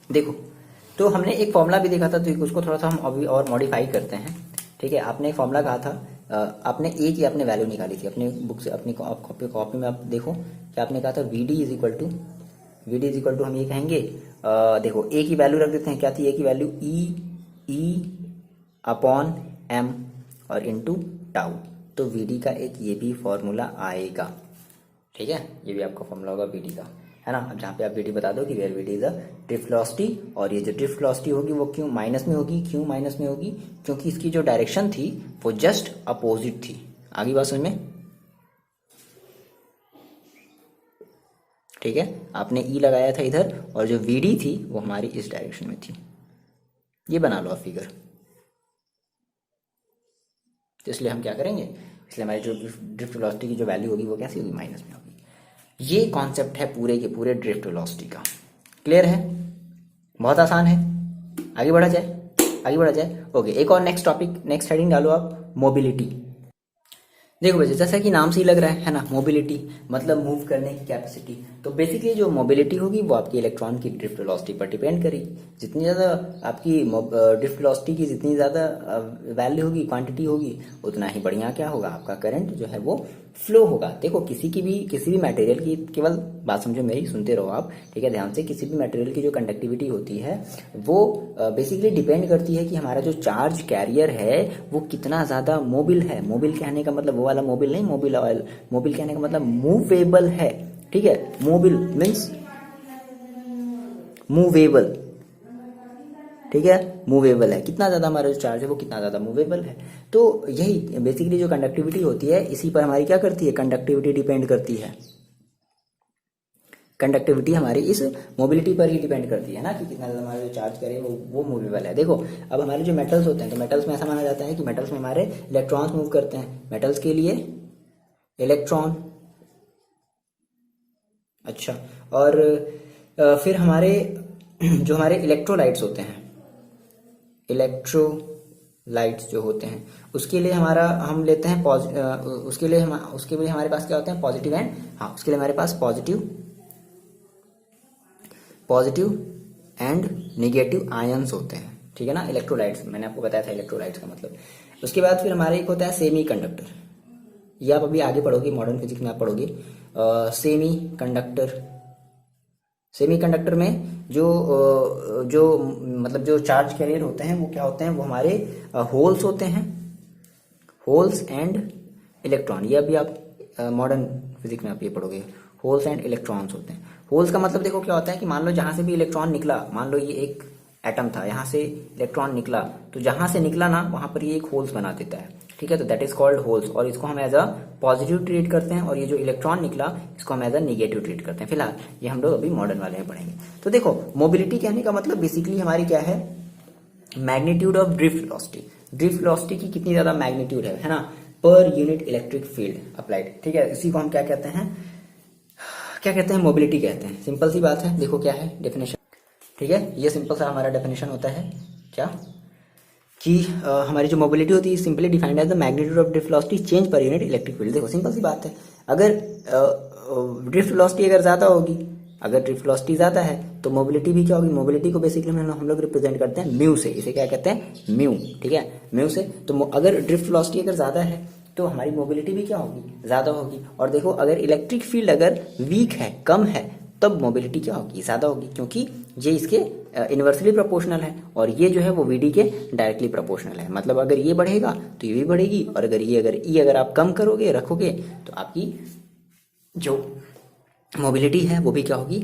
S1: देखो, तो हमने एक फॉर्मूला भी देखा था, तो उसको थोड़ा सा हम अभी और मॉडिफाई करते हैं। ठीक है, आपने एक फॉर्मूला कहा था, आपने ए की आपने वैल्यू निकाली थी अपने बुक से, अपनी कॉपी में आप देखो कि आपने कहा था V D is equal to हम ये कहेंगे, देखो ए की वैल्यू रख देते हैं, क्या थी ए की वैल्यू, ई अपॉन एम और इंटू टाउ। तो वी डी का एक ये भी फॉर्मूला आएगा। ठीक है, ये भी आपका फॉर्मूला होगा वी डी का, है ना। अब जहाँ पे आप वी डी बता दो कि where V D is a drift velocity, और ये जो ड्रिफ्ट वेलोसिटी होगी वो क्यों माइनस में होगी, क्यों माइनस में होगी, क्योंकि इसकी जो डायरेक्शन थी वो जस्ट अपोजिट थी। आगे बात समझ में, ठीक है। आपने ई लगाया था इधर, और जो वी डी थी वो हमारी इस डायरेक्शन में थी। ये बना लो आप फिगर। तो इसलिए हम क्या करेंगे, इसलिए हमारी जो ड्रिफ्ट वेलोसिटी की जो वैल्यू होगी वो कैसी होगी, माइनस में होगी। ये कॉन्सेप्ट है पूरे के पूरे ड्रिफ्ट वेलोसिटी का। क्लियर है, बहुत आसान है। आगे बढ़ा जाए, आगे बढ़ा जाए। ओके, एक और नेक्स्ट टॉपिक, नेक्स्ट हेडिंग डालो आप, मोबिलिटी। देखो बच्चे, जैसा कि नाम से ही लग रहा है ना, मोबिलिटी मतलब मूव करने की कैपेसिटी। तो बेसिकली जो मोबिलिटी होगी वो आपकी इलेक्ट्रॉन की ड्रिफ्ट वेलोसिटी पर डिपेंड करेगी। जितनी ज़्यादा आपकी ड्रिफ्ट वेलोसिटी की जितनी ज़्यादा वैल्यू होगी, क्वांटिटी होगी, उतना ही बढ़िया क्या होगा, आपका करंट जो है वो फ्लो होगा। देखो किसी भी मटेरियल की, केवल बात समझो मेरी, सुनते रहो आप, ठीक है, ध्यान से। किसी भी मटेरियल की जो कंडक्टिविटी होती है वो बेसिकली डिपेंड करती है कि हमारा जो चार्ज कैरियर है वो कितना ज़्यादा मोबिल है। मोबिल कहने का मतलब वो वाला मोबिल नहीं, मोबिल ऑयल, मोबिल कहने का मतलब मूवेबल है। ठीक है, मोबिल मीन्स मूवेबल, ठीक है, मूवेबल है, कितना ज़्यादा हमारा जो चार्ज है वो कितना ज़्यादा मूवेबल है। तो यही बेसिकली जो कंडक्टिविटी होती है, इसी पर हमारी क्या करती है, कंडक्टिविटी डिपेंड करती है। कंडक्टिविटी हमारी इस मोबिलिटी पर ही डिपेंड करती है ना, कि कितना ज़्यादा हमारा जो चार्ज करे वो मूवेबल है। देखो अब हमारे जो मेटल्स होते हैं, तो मेटल्स में ऐसा माना जाता है कि मेटल्स में हमारे इलेक्ट्रॉन्स मूव करते हैं। मेटल्स के लिए इलेक्ट्रॉन, अच्छा, और फिर हमारे जो हमारे इलेक्ट्रोलाइट्स होते हैं, इलेक्ट्रोलाइट्स जो होते हैं, उसके लिए हमारा हम लेते हैं उसके लिए हमारे पास क्या होते हैं, पॉजिटिव एंड, हाँ, उसके लिए हमारे पास पॉजिटिव एंड निगेटिव आयंस होते हैं। ठीक है ना, इलेक्ट्रोलाइट्स, मैंने आपको बताया था इलेक्ट्रोलाइट्स का मतलब। उसके बाद फिर हमारे एक होता है सेमी कंडक्टर। ये आप अभी आगे पढ़ोगे, मॉडर्न फिजिक्स में आप पढ़ोगे सेमी कंडक्टर। सेमी कंडक्टर में जो मतलब जो चार्ज कैरियर होते हैं वो क्या होते हैं, वो हमारे होल्स होते हैं, होल्स एंड इलेक्ट्रॉन। ये अभी आप मॉडर्न फिजिक्स में आप ये पढ़ोगे, होल्स एंड इलेक्ट्रॉन्स होते हैं। होल्स का मतलब देखो क्या होता है कि मान लो जहां से भी इलेक्ट्रॉन निकला, मान लो ये एक एटम था, यहाँ से इलेक्ट्रॉन निकला, तो जहां से निकला ना वहां पर ये एक होल्स बना देता है। ठीक है, तो दैट इज कॉल्ड होल्स, और इसको हम एज अ पॉजिटिव ट्रीट करते हैं, और ये जो इलेक्ट्रॉन निकला इसको हम एज अ निगेटिव ट्रीट करते हैं। फिलहाल ये हम लोग अभी मॉडर्न वाले में पढ़ेंगे। तो देखो मोबिलिटी कहने का मतलब बेसिकली हमारी क्या है, magnitude of drift velocity. Drift velocity की कितनी ज्यादा मैग्नीट्यूड है ना, पर यूनिट इलेक्ट्रिक फील्ड अप्लाइड। ठीक है, इसी को हम क्या कहते हैं, मोबिलिटी कहते हैं। सिंपल सी बात है, देखो क्या है डेफिनेशन। ठीक है, ये सिंपल सा हमारा डेफिनेशन होता है क्या, कि हमारी जो मोबिलिटी होती है simply defined as the magnitude of drift velocity change per unit electric field. देखो सिंपल सी बात है, अगर ड्रिफ्ट वेलोसिटी अगर ज़्यादा होगी, अगर ड्रिफ्ट वेलोसिटी ज़्यादा है तो मोबिलिटी भी क्या होगी। मोबिलिटी को बेसिकली हम लोग रिप्रेजेंट करते हैं म्यू से, इसे क्या कहते हैं, म्यू। ठीक है, म्यू से। तो अगर ड्रिफ्ट वेलोसिटी अगर ज़्यादा है तो हमारी मोबिलिटी भी क्या होगी, ज़्यादा होगी। और देखो अगर इलेक्ट्रिक फील्ड अगर वीक है, कम है, तब मोबिलिटी क्या होगी, ज़्यादा होगी, क्योंकि ये इसके इन्वर्सली प्रोपोर्शनल है, और ये जो है वो वी डी के डायरेक्टली प्रोपोर्शनल है। मतलब अगर ये बढ़ेगा तो ये भी बढ़ेगी, और अगर आप कम करोगे, रखोगे, तो आपकी जो मोबिलिटी है वो भी क्या होगी,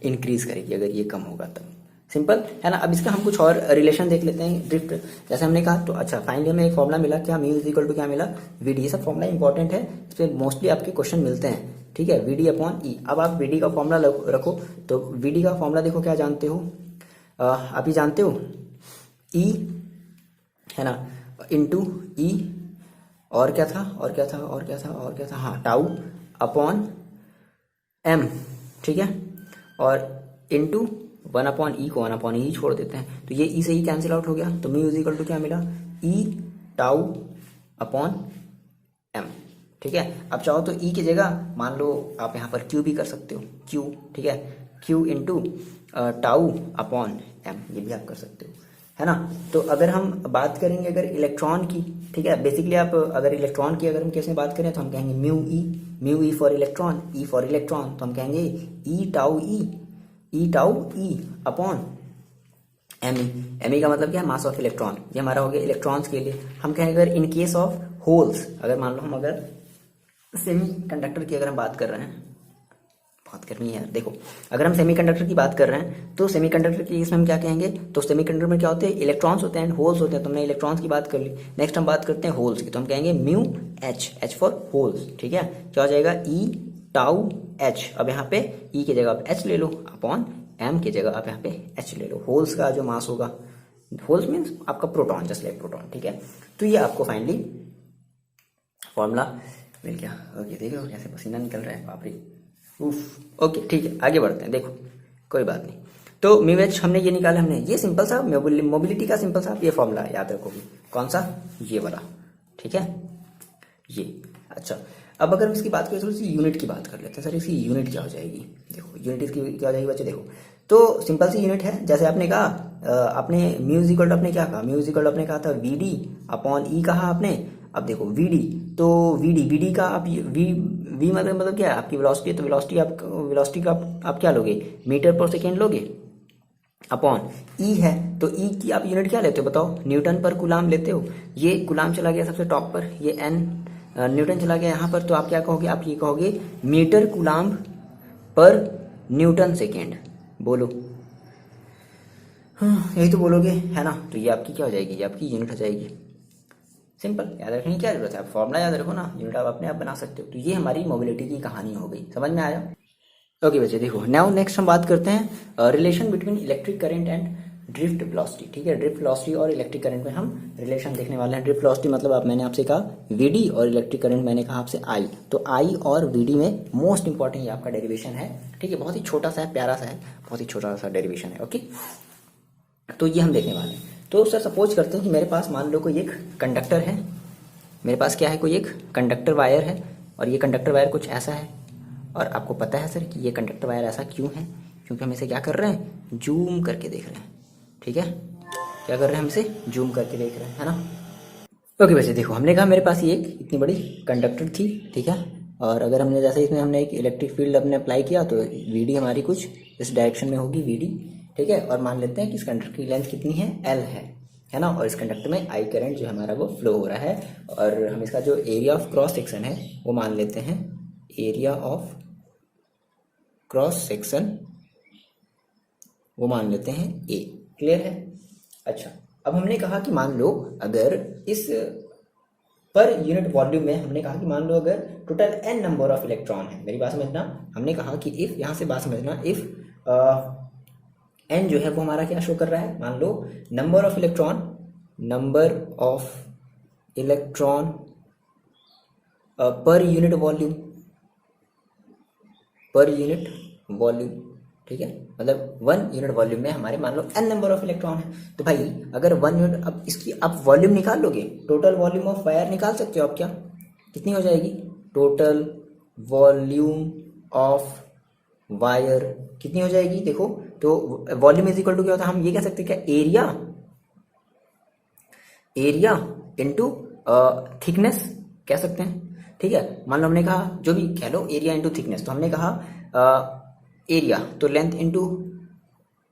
S1: इंक्रीज करेगी, अगर ये कम होगा तब। सिंपल है ना। अब इसका हम कुछ और रिलेशन देख लेते हैं ड्रिफ्ट, जैसे हमने कहा। तो अच्छा, फाइनली हमें एक फॉर्मूला मिला, क्या, म्यू इज इक्वल टू क्या मिला, वी डी। ये सब फॉर्मूला इंपॉर्टेंट है, इस पर मोस्टली आपके क्वेश्चन मिलते हैं। ठीक है, वी डी अपॉन ई। अब आप वी डी का फॉर्मूला रखो, तो वी डी का फॉर्मूला देखो क्या जानते हो, आप ही जानते हो, ई है ना, इंटू ई, और क्या था, हाँ, टाउ अपॉन एम, ठीक है, और इनटू 1/e को 1/e छोड़ देते हैं, तो ये ई से ही कैंसिल आउट हो गया, तो म्यू इज इक्वल टू क्या मिला, ई टाउ अपॉन एम, ठीक है। अब चाहो तो ई की जगह मान लो आप यहाँ पर क्यू भी कर सकते हो, क्यू, ठीक है, Q into tau upon M, ये भी आप कर सकते हो, है ना। तो अगर हम बात करेंगे अगर इलेक्ट्रॉन की, ठीक है, बेसिकली आप अगर इलेक्ट्रॉन की अगर हम कैसे बात करें तो हम कहेंगे mu e for electron, e for electron, तो हम कहेंगे e tau e upon m e का मतलब क्या है, मास ऑफ इलेक्ट्रॉन, ये हमारा हो गया इलेक्ट्रॉन्स के लिए। हम कहेंगे अगर इन केस ऑफ होल्स, अगर मान लो हम अगर सेमी कंडक्टर की अगर हम बात कर रहे हैं, बात करनी है यार, देखो अगर हम सेमीकंडक्टर की बात कर रहे हैं तो सेमीकंडक्टर की इसमें हम क्या कहेंगे, तो सेमीकंडक्टर में क्या होते हैं, इलेक्ट्रॉन्स होते हैं, होल्स होते हैं, तो हमने इलेक्ट्रॉन्स की बात कर ली। नेक्स्ट हम बात करते हैं होल्स की, तो हम कहेंगे म्यू एच फॉर होल्स, ठीक है, क्या हो जाएगा, ई टाउ एच, अब यहाँ पे ई की जगह आप एच ले लो अपॉन एम की जगह आप यहाँ पे एच ले लो। होल्स का जो मास होगा, होल्स मीन्स आपका प्रोटॉन, जस्ट लाइक प्रोटॉन, ठीक है। तो ये आपको फाइनली फॉर्मूला मिल गया। ओके, देख लो कैसे पसीना निकल रहा है, बाप रे, उफ। ओके, ठीक है, आगे बढ़ते हैं, देखो कोई बात नहीं। तो म्यू एच हमने ये निकाला, हमने ये सिंपल सा मोबिलिटी का सिंपल सा ये फॉर्मूला याद रखोगे, कौन सा, ये वाला, ठीक है, ये। अच्छा, अब अगर हम इसकी बात करें, थोड़ी सी यूनिट की बात कर लेते हैं। सर इसकी यूनिट क्या हो जाएगी, देखो यूनिट इसकी क्या हो जाएगी बच्चे, देखो तो सिंपल सी यूनिट है, जैसे आपने कहा आपने म्यू इक्वल आपने क्या कहा, म्यू इक्वल आपने कहा था वी डी अपॉन ई कहा आपने। अब देखो वी डी, तो वी डी का आप वी मतलब क्या है, आपकी वेलोसिटी, तो वेलोसिटी का आप क्या लोगे, मीटर पर सेकेंड लोगे, अपॉन ई है, तो ई की आप यूनिट क्या लेते हो बताओ, न्यूटन पर कुलाम लेते हो। ये कुलाम चला गया सबसे टॉप पर, ये एन न्यूटन चला गया यहाँ पर, तो आप क्या कहोगे, आप ये कहोगे मीटर कुलाम पर न्यूटन सेकेंड, बोलो, हाँ यही तो बोलोगे, है ना। तो ये आपकी क्या हो जाएगी, ये आपकी यूनिट हो जाएगी। सिंपल, याद रखने की क्या जरूरत है, आप फॉर्मूला याद रखो ना, यूनिट आप अपने आप बना सकते हो। तो ये हमारी मोबिलिटी की कहानी हो गई, समझ में आया। ओके बच्चे, देखो नाउ नेक्स्ट हम बात करते हैं relation between electric current and drift velocity, ठीक है। ड्रिफ्ट वेलोसिटी और इलेक्ट्रिक करंट में हम रिलेशन देखने वाले हैं। ड्रिफ्ट वेलोसिटी मतलब मैंने आपसे कहा वीडी, और इलेक्ट्रिक करंट मैंने कहा आपसे आई। तो आई और वीडी में मोस्ट इंपॉर्टेंट ये आपका डेरिवेशन है, ठीक है, बहुत ही छोटा सा है, प्यारा सा है, बहुत ही छोटा सा डेरिवेशन है। ओके, तो ये हम देखने वाले हैं। तो सर सपोज करते हैं कि मेरे पास मान लो कोई एक कंडक्टर है, मेरे पास क्या है, कोई एक कंडक्टर वायर है, और ये कंडक्टर वायर कुछ ऐसा है, और आपको पता है सर कि ये कंडक्टर वायर ऐसा क्यों है, क्योंकि हम इसे क्या कर रहे हैं, जूम करके देख रहे हैं, ठीक है, क्या कर रहे हैं, हम इसे जूम करके देख रहे हैं, है ना। ओके वैसे देखो, हमने कहा मेरे पास ये एक इतनी बड़ी कंडक्टर थी, ठीक है, और अगर हमने जैसे इसमें हमने एक इलेक्ट्रिक फील्ड अपने अप्लाई किया, तो वीडी हमारी कुछ इस डायरेक्शन में होगी, वीडी, ठीक है, और मान लेते हैं कि इस कंडक्टर की लेंथ कितनी है, एल है ना, और इस कंडक्टर में आई करंट जो हमारा वो फ्लो हो रहा है, और हम इसका जो एरिया ऑफ क्रॉस सेक्शन है वो मान लेते हैं, एरिया ऑफ क्रॉस सेक्शन वो मान लेते हैं ए। क्लियर है। अच्छा, अब हमने कहा कि मान लो अगर इस पर यूनिट वॉल्यूम में हमने कहा कि मान लो अगर total N number of electron है, मेरी बात समझना, हमने कहा कि इफ, यहाँ से बात समझना, इफ एन जो है वो हमारा क्या शो कर रहा है, मान लो number of electron per unit volume, ठीक है, मतलब 1 यूनिट वॉल्यूम में हमारे मान लो n नंबर ऑफ इलेक्ट्रॉन है। तो भाई अगर 1 यूनिट, अब इसकी आप वॉल्यूम निकाल लोगे, टोटल वॉल्यूम ऑफ वायर निकाल सकते हो आप, क्या कितनी हो जाएगी, टोटल वॉल्यूम ऑफ वायर कितनी हो जाएगी, देखो तो वॉल्यूम इज इक्वल टू क्या होता है, हम ये कह सकते हैं क्या, एरिया इनटू थिकनेस कह सकते हैं, ठीक है। मान लो हमने कहा जो भी कह लो, एरिया इनटू थिकनेस, तो हमने कहा एरिया तो लेंथ इनटू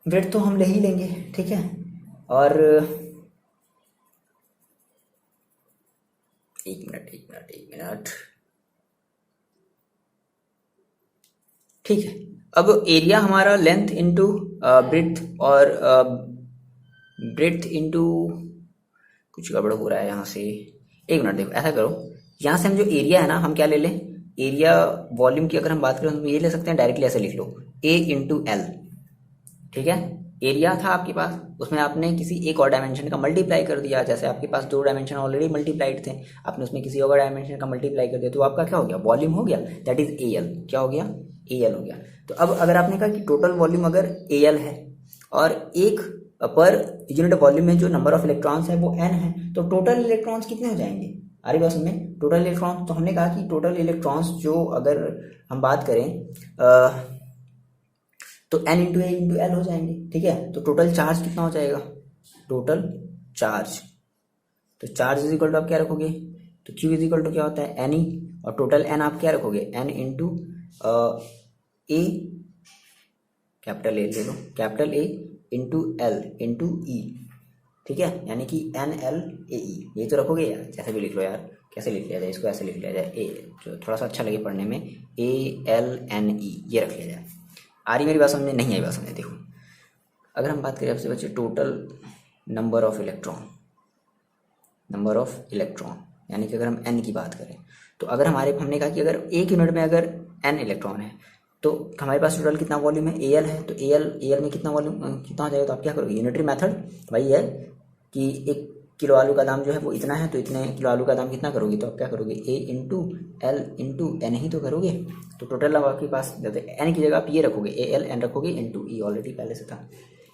S1: ब्रेड्थ तो हम ले ही लेंगे, ठीक है, और एक मिनट, ठीक है। अब एरिया हमारा लेंथ इनटू ब्रेड्थ, और ब्रेड्थ इनटू कुछ गड़बड़ हो रहा है यहाँ से, एक मिनट, देखो ऐसा करो, यहाँ से हम जो एरिया है ना, हम क्या ले लें, एरिया वॉल्यूम की अगर हम बात करें तो ये ले सकते हैं, डायरेक्टली ऐसे लिख लो, ए इंटू एल, ठीक है, एरिया था आपके पास, उसमें आपने किसी एक और डायमेंशन का मल्टीप्लाई कर दिया। जैसे आपके पास 2 डायमेंशन ऑलरेडी मल्टीप्लाइड थे, आपने उसमें किसी और डायमेंशन का मल्टीप्लाई कर दिया, तो आपका क्या हो गया, वॉल्यूम हो गया, दैट इज एल। क्या हो गया, एल हो गया। तो अब अगर आपने कहा कि टोटल वॉल्यूम अगर एल है और एक पर यूनिट वॉल्यूम में जो नंबर ऑफ इलेक्ट्रॉन्स है वो एन है, तो टोटल इलेक्ट्रॉन्स कितने हो जाएंगे, आ रही बात समझ, टोटल इलेक्ट्रॉन्स। तो हमने कहा कि टोटल इलेक्ट्रॉन्स जो अगर हम बात करें तो n इंटू ए इंटू एल हो जाएंगे, ठीक है। तो टोटल चार्ज कितना हो जाएगा, टोटल चार्ज, तो चार्ज इज इक्वल टू आप क्या रखोगे, तो Q इज इक्वल टू क्या होता है, एन ई, और टोटल n आप क्या रखोगे, n into A, capital A ले लो, capital A into L into E, ठीक है, यानी कि एन एल ए ई, ये तो रखोगे यार, जैसे भी लिख लो यार, कैसे लिख लिया जाए इसको, ऐसे लिख लिया जाए, ए जो थोड़ा सा अच्छा लगे पढ़ने में, ए एल एन ई, ये रख लिया जाए। आ रही मेरी बात समझ में, नहीं आई बात समझ, देखो अगर हम बात करें आपसे बच्चे total number of electron, number of electron यानी कि अगर हम एन की बात करें, तो अगर हमने कहा कि अगर एक यूनिट में अगर एन इलेक्ट्रॉन है तो हमारे पास टोटल कितना वॉल्यूम है, एल है, तो एल में कितना वॉल्यूम कितना हो जाएगा, तो आप क्या करोगे, यूनिटरी मेथड वही है कि 1 किलो आलू का दाम जो है वो इतना है, तो इतने किलो आलू का दाम कितना करोगे, तो आप क्या करोगे, ए इंटू एल इंटू एन ही तो करोगे। तो टोटल अब आपके पास जैसे एन की जगह आप ये रखोगे, ए एल एन रखोगे इंटू ई, ऑलरेडी पहले से था,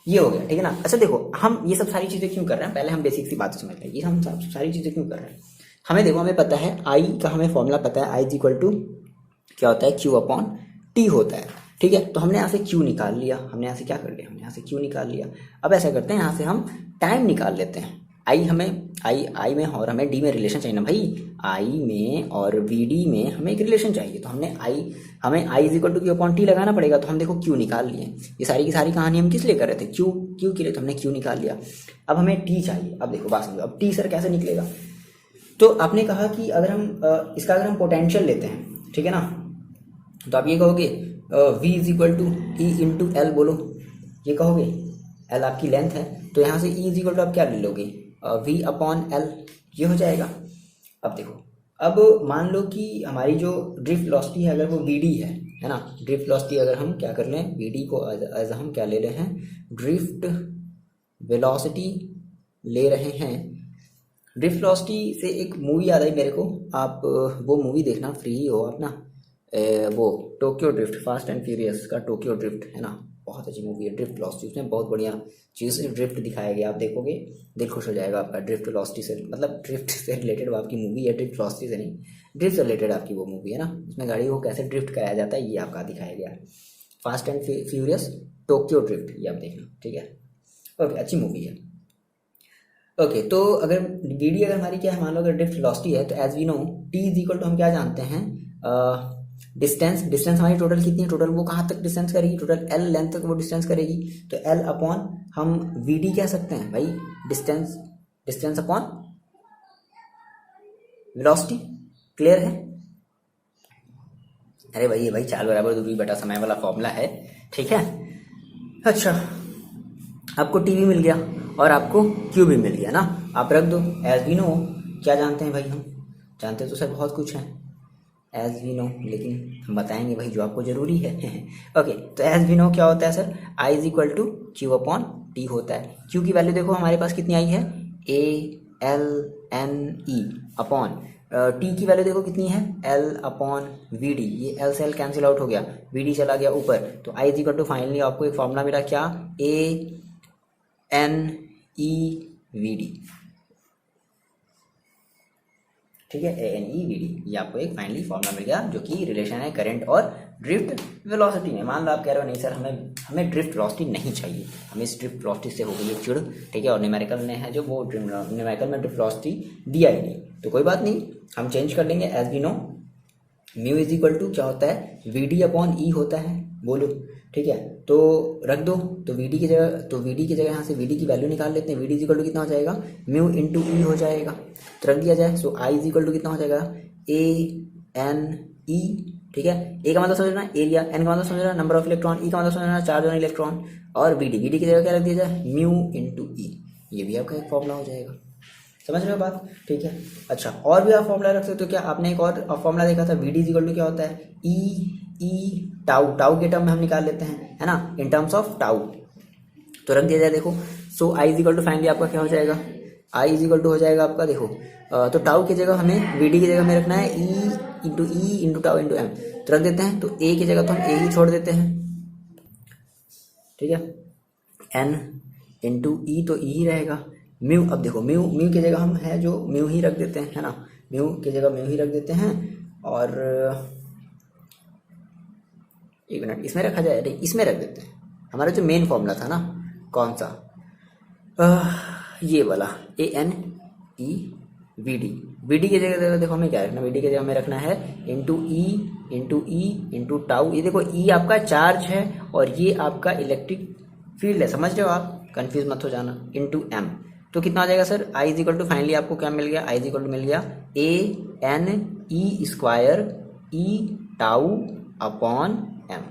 S1: ये हो गया, ठीक है ना। अच्छा देखो हम ये सब सारी चीज़ें क्यों कर रहे हैं, पहले हम बेसिक सी बात समझ लें, ये हम सब सारी चीज़ें क्यों कर रहे हैं। हमें देखो, हमें पता है आई का, हमें फॉर्मूला पता है, आई इज इक्वल टू क्या होता है, क्यू अपॉन टी होता है, ठीक है। तो हमने यहाँ से क्यू निकाल लिया, हमने यहाँ से क्या कर लिया, हमने यहाँ से क्यू निकाल लिया। अब ऐसा करते हैं, यहाँ से हम टाइम निकाल लेते हैं। आई में और हमें डी में रिलेशन चाहिए ना भाई, आई में और वी डी में हमें एक रिलेशन चाहिए, तो हमें I is equal to Q upon T लगाना पड़ेगा। तो हम देखो क्यू निकाल लिए, ये सारी की सारी कहानी हम किस लिए कर रहे थे, क्यू के लिए, तो हमने क्यू निकाल लिया। अब हमें टी चाहिए, अब देखो बात समझो, अब टी सर कैसे निकलेगा, तो आपने कहा कि अगर हम पोटेंशियल लेते हैं, ठीक है ना, तो आप ये कहोगे v is equal to E into L, बोलो ये कहोगे, एल आपकी लेंथ है, तो यहाँ से e इज इक्वल टू आप क्या ले लोगे, v अपॉन एल, ये हो जाएगा। अब देखो, अब मान लो कि हमारी जो ड्रिफ्ट वेलोसिटी है अगर वो vd है ना, ड्रिफ्ट वेलोसिटी अगर हम क्या कर लें, vd को एज हम क्या ले रहे हैं, ड्रिफ्ट वेलोसिटी ले रहे हैं। ड्रिफ्ट वेलोसिटी से एक मूवी याद आई मेरे को, आप वो मूवी देखना, फ्री ही हो आप ना, वो Tokyo drift, fast and furious का टोक्यो ड्रिफ्ट है ना, बहुत अच्छी मूवी है ड्रिफ्ट वेलोसिटी, उसमें बहुत बढ़िया चीज़ ड्रिफ्ट दिखाया गया, आप देखोगे दिल खुश हो जाएगा आपका। ड्रिफ्ट वेलोसिटी से मतलब ड्रिफ्ट से रिलेटेड वो आपकी मूवी है, ड्रिफ्ट वेलोसिटी से नहीं, ड्रिफ्ट से रिलेटेड आपकी वो मूवी है ना, उसमें गाड़ी को कैसे ड्रिफ्ट कराया जाता है ये आपका दिखाया गया है, fast and furious Tokyo drift, ये आप देखना, ठीक है, ओके, अच्छी मूवी है। ओके, तो अगर डी अगर हमारी क्या है, मान लो अगर ड्रिफ्ट वेलोसिटी है, तो as we know T is equal to हम क्या जानते हैं, डिस्टेंस हमारी टोटल कितनी है, टोटल वो कहाँ तक डिस्टेंस करेगी, टोटल एल लेंथ तक वो डिस्टेंस करेगी, तो एल अपॉन हम वी डी कह सकते हैं भाई, डिस्टेंस अपॉन वेलोसिटी, क्लियर है। अरे भाई ये भाई चाल बराबर दूरी बटा समय वाला फॉर्मूला है, ठीक है। अच्छा, आपको टी भी मिल गया और आपको क्यू भी मिल गया ना, आप रख दो एज वी नो, क्या जानते हैं भाई, हम जानते तो सर बहुत कुछ है एज वी नो, लेकिन हम बताएंगे भाई जो आपको जरूरी है। ओके, तो एज वी नो क्या होता है सर, I is equal to Q upon T होता है। क्यू की वैल्यू देखो हमारे पास कितनी आई है, A L N E upon, T की वैल्यू देखो कितनी है, एल अपॉन वी डी, ये एल से एल कैंसिल आउट हो गया, वी डी चला गया ऊपर, तो I is equal to finally आपको एक फॉर्मूला मिला क्या, A N E V D, ठीक है, A N E V D, ये आपको एक फाइनली फॉर्मूला मिल गया जो कि रिलेशन है करंट और ड्रिफ्ट वेलोसिटी में। मान लो आप कह रहे हो नहीं सर हमें ड्रिफ्ट वेलोसिटी नहीं चाहिए, हमें इस ड्रिफ्ट वेलोसिटी से हो गई है चिड़, ठीक है, और न्यूमेरिकल ने है जो वो न्यूमेरिकल में ड्रिफ्ट वेलोसिटी दिया ही नहीं, तो कोई बात नहीं, हम चेंज कर लेंगे। As we know mu is equal to क्या होता है, वी डी अपॉन ई होता है, बोलो, ठीक है, तो रख दो, तो वी डी की जगह यहाँ से वी डी की वैल्यू निकाल लेते हैं, V D is equal to कितना हो जाएगा, म्यू इंटू ई हो जाएगा, तो रख दिया जाए, सो आई इज इक्वल टू कितना हो जाएगा, ए एन ई, ठीक है, ए का मतलब समझना एरिया, एन का मतलब समझना नंबर ऑफ इलेक्ट्रॉन, ई का मतलब समझना चार्ज ऑन इलेक्ट्रॉन, और वी डी की जगह क्या रख दिया जाए, म्यू इंटू ई, ये भी आपका एक फॉर्मूला हो जाएगा, समझ रहे हो बात, ठीक है। अच्छा, और भी आप फॉर्मूला रख सकते हो, क्या आपने एक और फॉर्मूला देखा था, V D is equal to क्या होता है, ई टाउ के टर्म में हम निकाल लेते हैं, है ना, इन टर्म्स ऑफ टाउ, तो रख दिया जाए देखो। सो आई इज इक्वल टू फाइनली आपका क्या हो जाएगा, आई इज इक्वल टू हो जाएगा आपका देखो तो टाउ की जगह हमें वी डी की जगह में रखना है E into tau into M, तो रख देते हैं। तो ए की जगह तो हम ए ही छोड़ देते हैं, ठीक है, एन इंटू ई तो ई ही रहेगा, म्यू अब देखो म्यू म्यू की जगह हम है जो म्यू ही रख देते हैं, है ना, म्यू की जगह म्यू ही रख देते हैं। और एक मिनट इसमें रखा जाए, नहीं इसमें रख देते हैं, हमारा जो मेन फॉर्मूला था ना, कौन सा ये वाला ए एन ई वी डी की जगह देखो हमें क्या रखना, वी डी की जगह हमें रखना है इंटू ई इंटू टाउ। ये देखो ई आपका चार्ज है और ये आपका इलेक्ट्रिक फील्ड है, समझ रहे हो आप, कंफ्यूज मत हो जाना, इंटू एम। तो कितना आ जाएगा sir, I is equal to finally आपको क्या मिल गया, आई इज इक्वल टू मिल गया A N E square E tau upon M.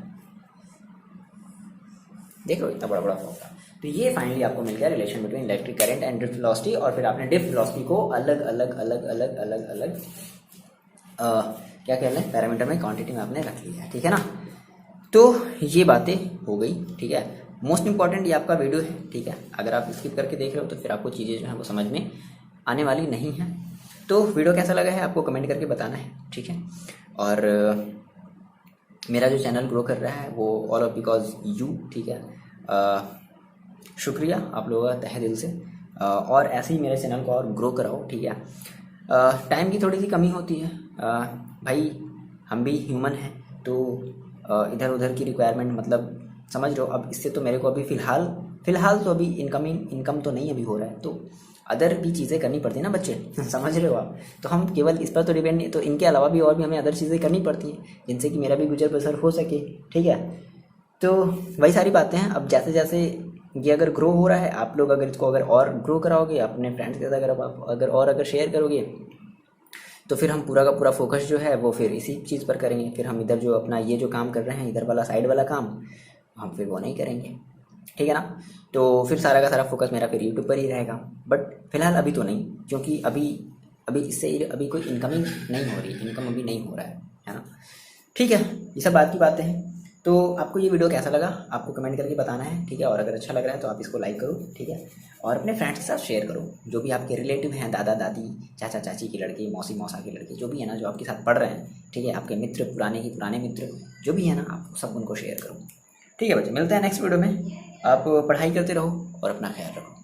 S1: देख लो इतना बड़ा बड़ा फॉर्मूला। तो ये फाइनली आपको मिल गया relation between electric current and drift velocity, और फिर आपने ड्रिफ्ट वेलोसिटी को अलग अलग अलग अलग अलग अलग क्या कह रहे हैं पैरामीटर में क्वांटिटी में आपने रख लिया है, ठीक है ना। तो ये बातें हो गई, ठीक है। मोस्ट इंपॉर्टेंट ये आपका वीडियो है, ठीक है, अगर आप स्किप करके देख रहे हो तो फिर आपको चीज़ें जो है वो समझ में आने वाली नहीं है। तो वीडियो कैसा लगा है आपको कमेंट करके बताना है, ठीक है। और मेरा जो चैनल ग्रो कर रहा है वो ऑल ऑफ बिकॉज यू, ठीक है। शुक्रिया आप लोगों का तहे दिल से, और ऐसे ही मेरे चैनल को और ग्रो कराओ, ठीक है। टाइम की थोड़ी सी कमी होती है भाई, हम भी ह्यूमन हैं, तो इधर उधर की रिक्वायरमेंट मतलब समझ रहे हो। अब इससे तो मेरे को अभी फ़िलहाल तो अभी इनकम तो नहीं अभी हो रहा है, तो अदर भी चीज़ें करनी पड़ती है ना बच्चे समझ रहे हो आप। तो हम केवल इस पर तो डिपेंड नहीं, तो इनके अलावा भी और भी हमें अदर चीज़ें करनी पड़ती हैं जिनसे कि मेरा भी गुजर बसर हो सके, ठीक है। तो वही सारी बातें हैं। अब जैसे जैसे ये अगर ग्रो हो रहा है, आप लोग अगर इसको अगर और ग्रो कराओगे अपने फ्रेंड्स के साथ, अगर शेयर करोगे, तो फिर हम पूरा का पूरा फोकस जो है वो फिर इसी चीज़ पर करेंगे। फिर हम इधर जो अपना ये जो काम कर रहे हैं इधर वाला साइड वाला काम हम फिर वो नहीं करेंगे, ठीक है ना। तो फिर सारा का सारा फोकस मेरा फिर यूट्यूब पर ही रहेगा। बट फिलहाल अभी तो नहीं, क्योंकि अभी इससे अभी कोई इनकमिंग नहीं हो रही, इनकम अभी नहीं हो रहा है ना, ठीक है। ये सब बात की बातें हैं। तो आपको ये वीडियो कैसा लगा आपको कमेंट करके बताना है, ठीक है। और अगर अच्छा लग रहा है तो आप इसको लाइक करो, ठीक है, और अपने फ्रेंड्स के साथ शेयर करो, जो भी आपके रिलेटिव हैं, दादा दादी चाचा चाची की लड़के, मौसी मौसा के लड़के, जो भी है ना, जो आपके साथ पढ़ रहे हैं, ठीक है, आपके मित्र पुराने मित्र जो भी है ना, आप सब उनको शेयर करो, ठीक है बच्चे। मिलते हैं नेक्स्ट वीडियो में। आप पढ़ाई करते रहो और अपना ख्याल रखो।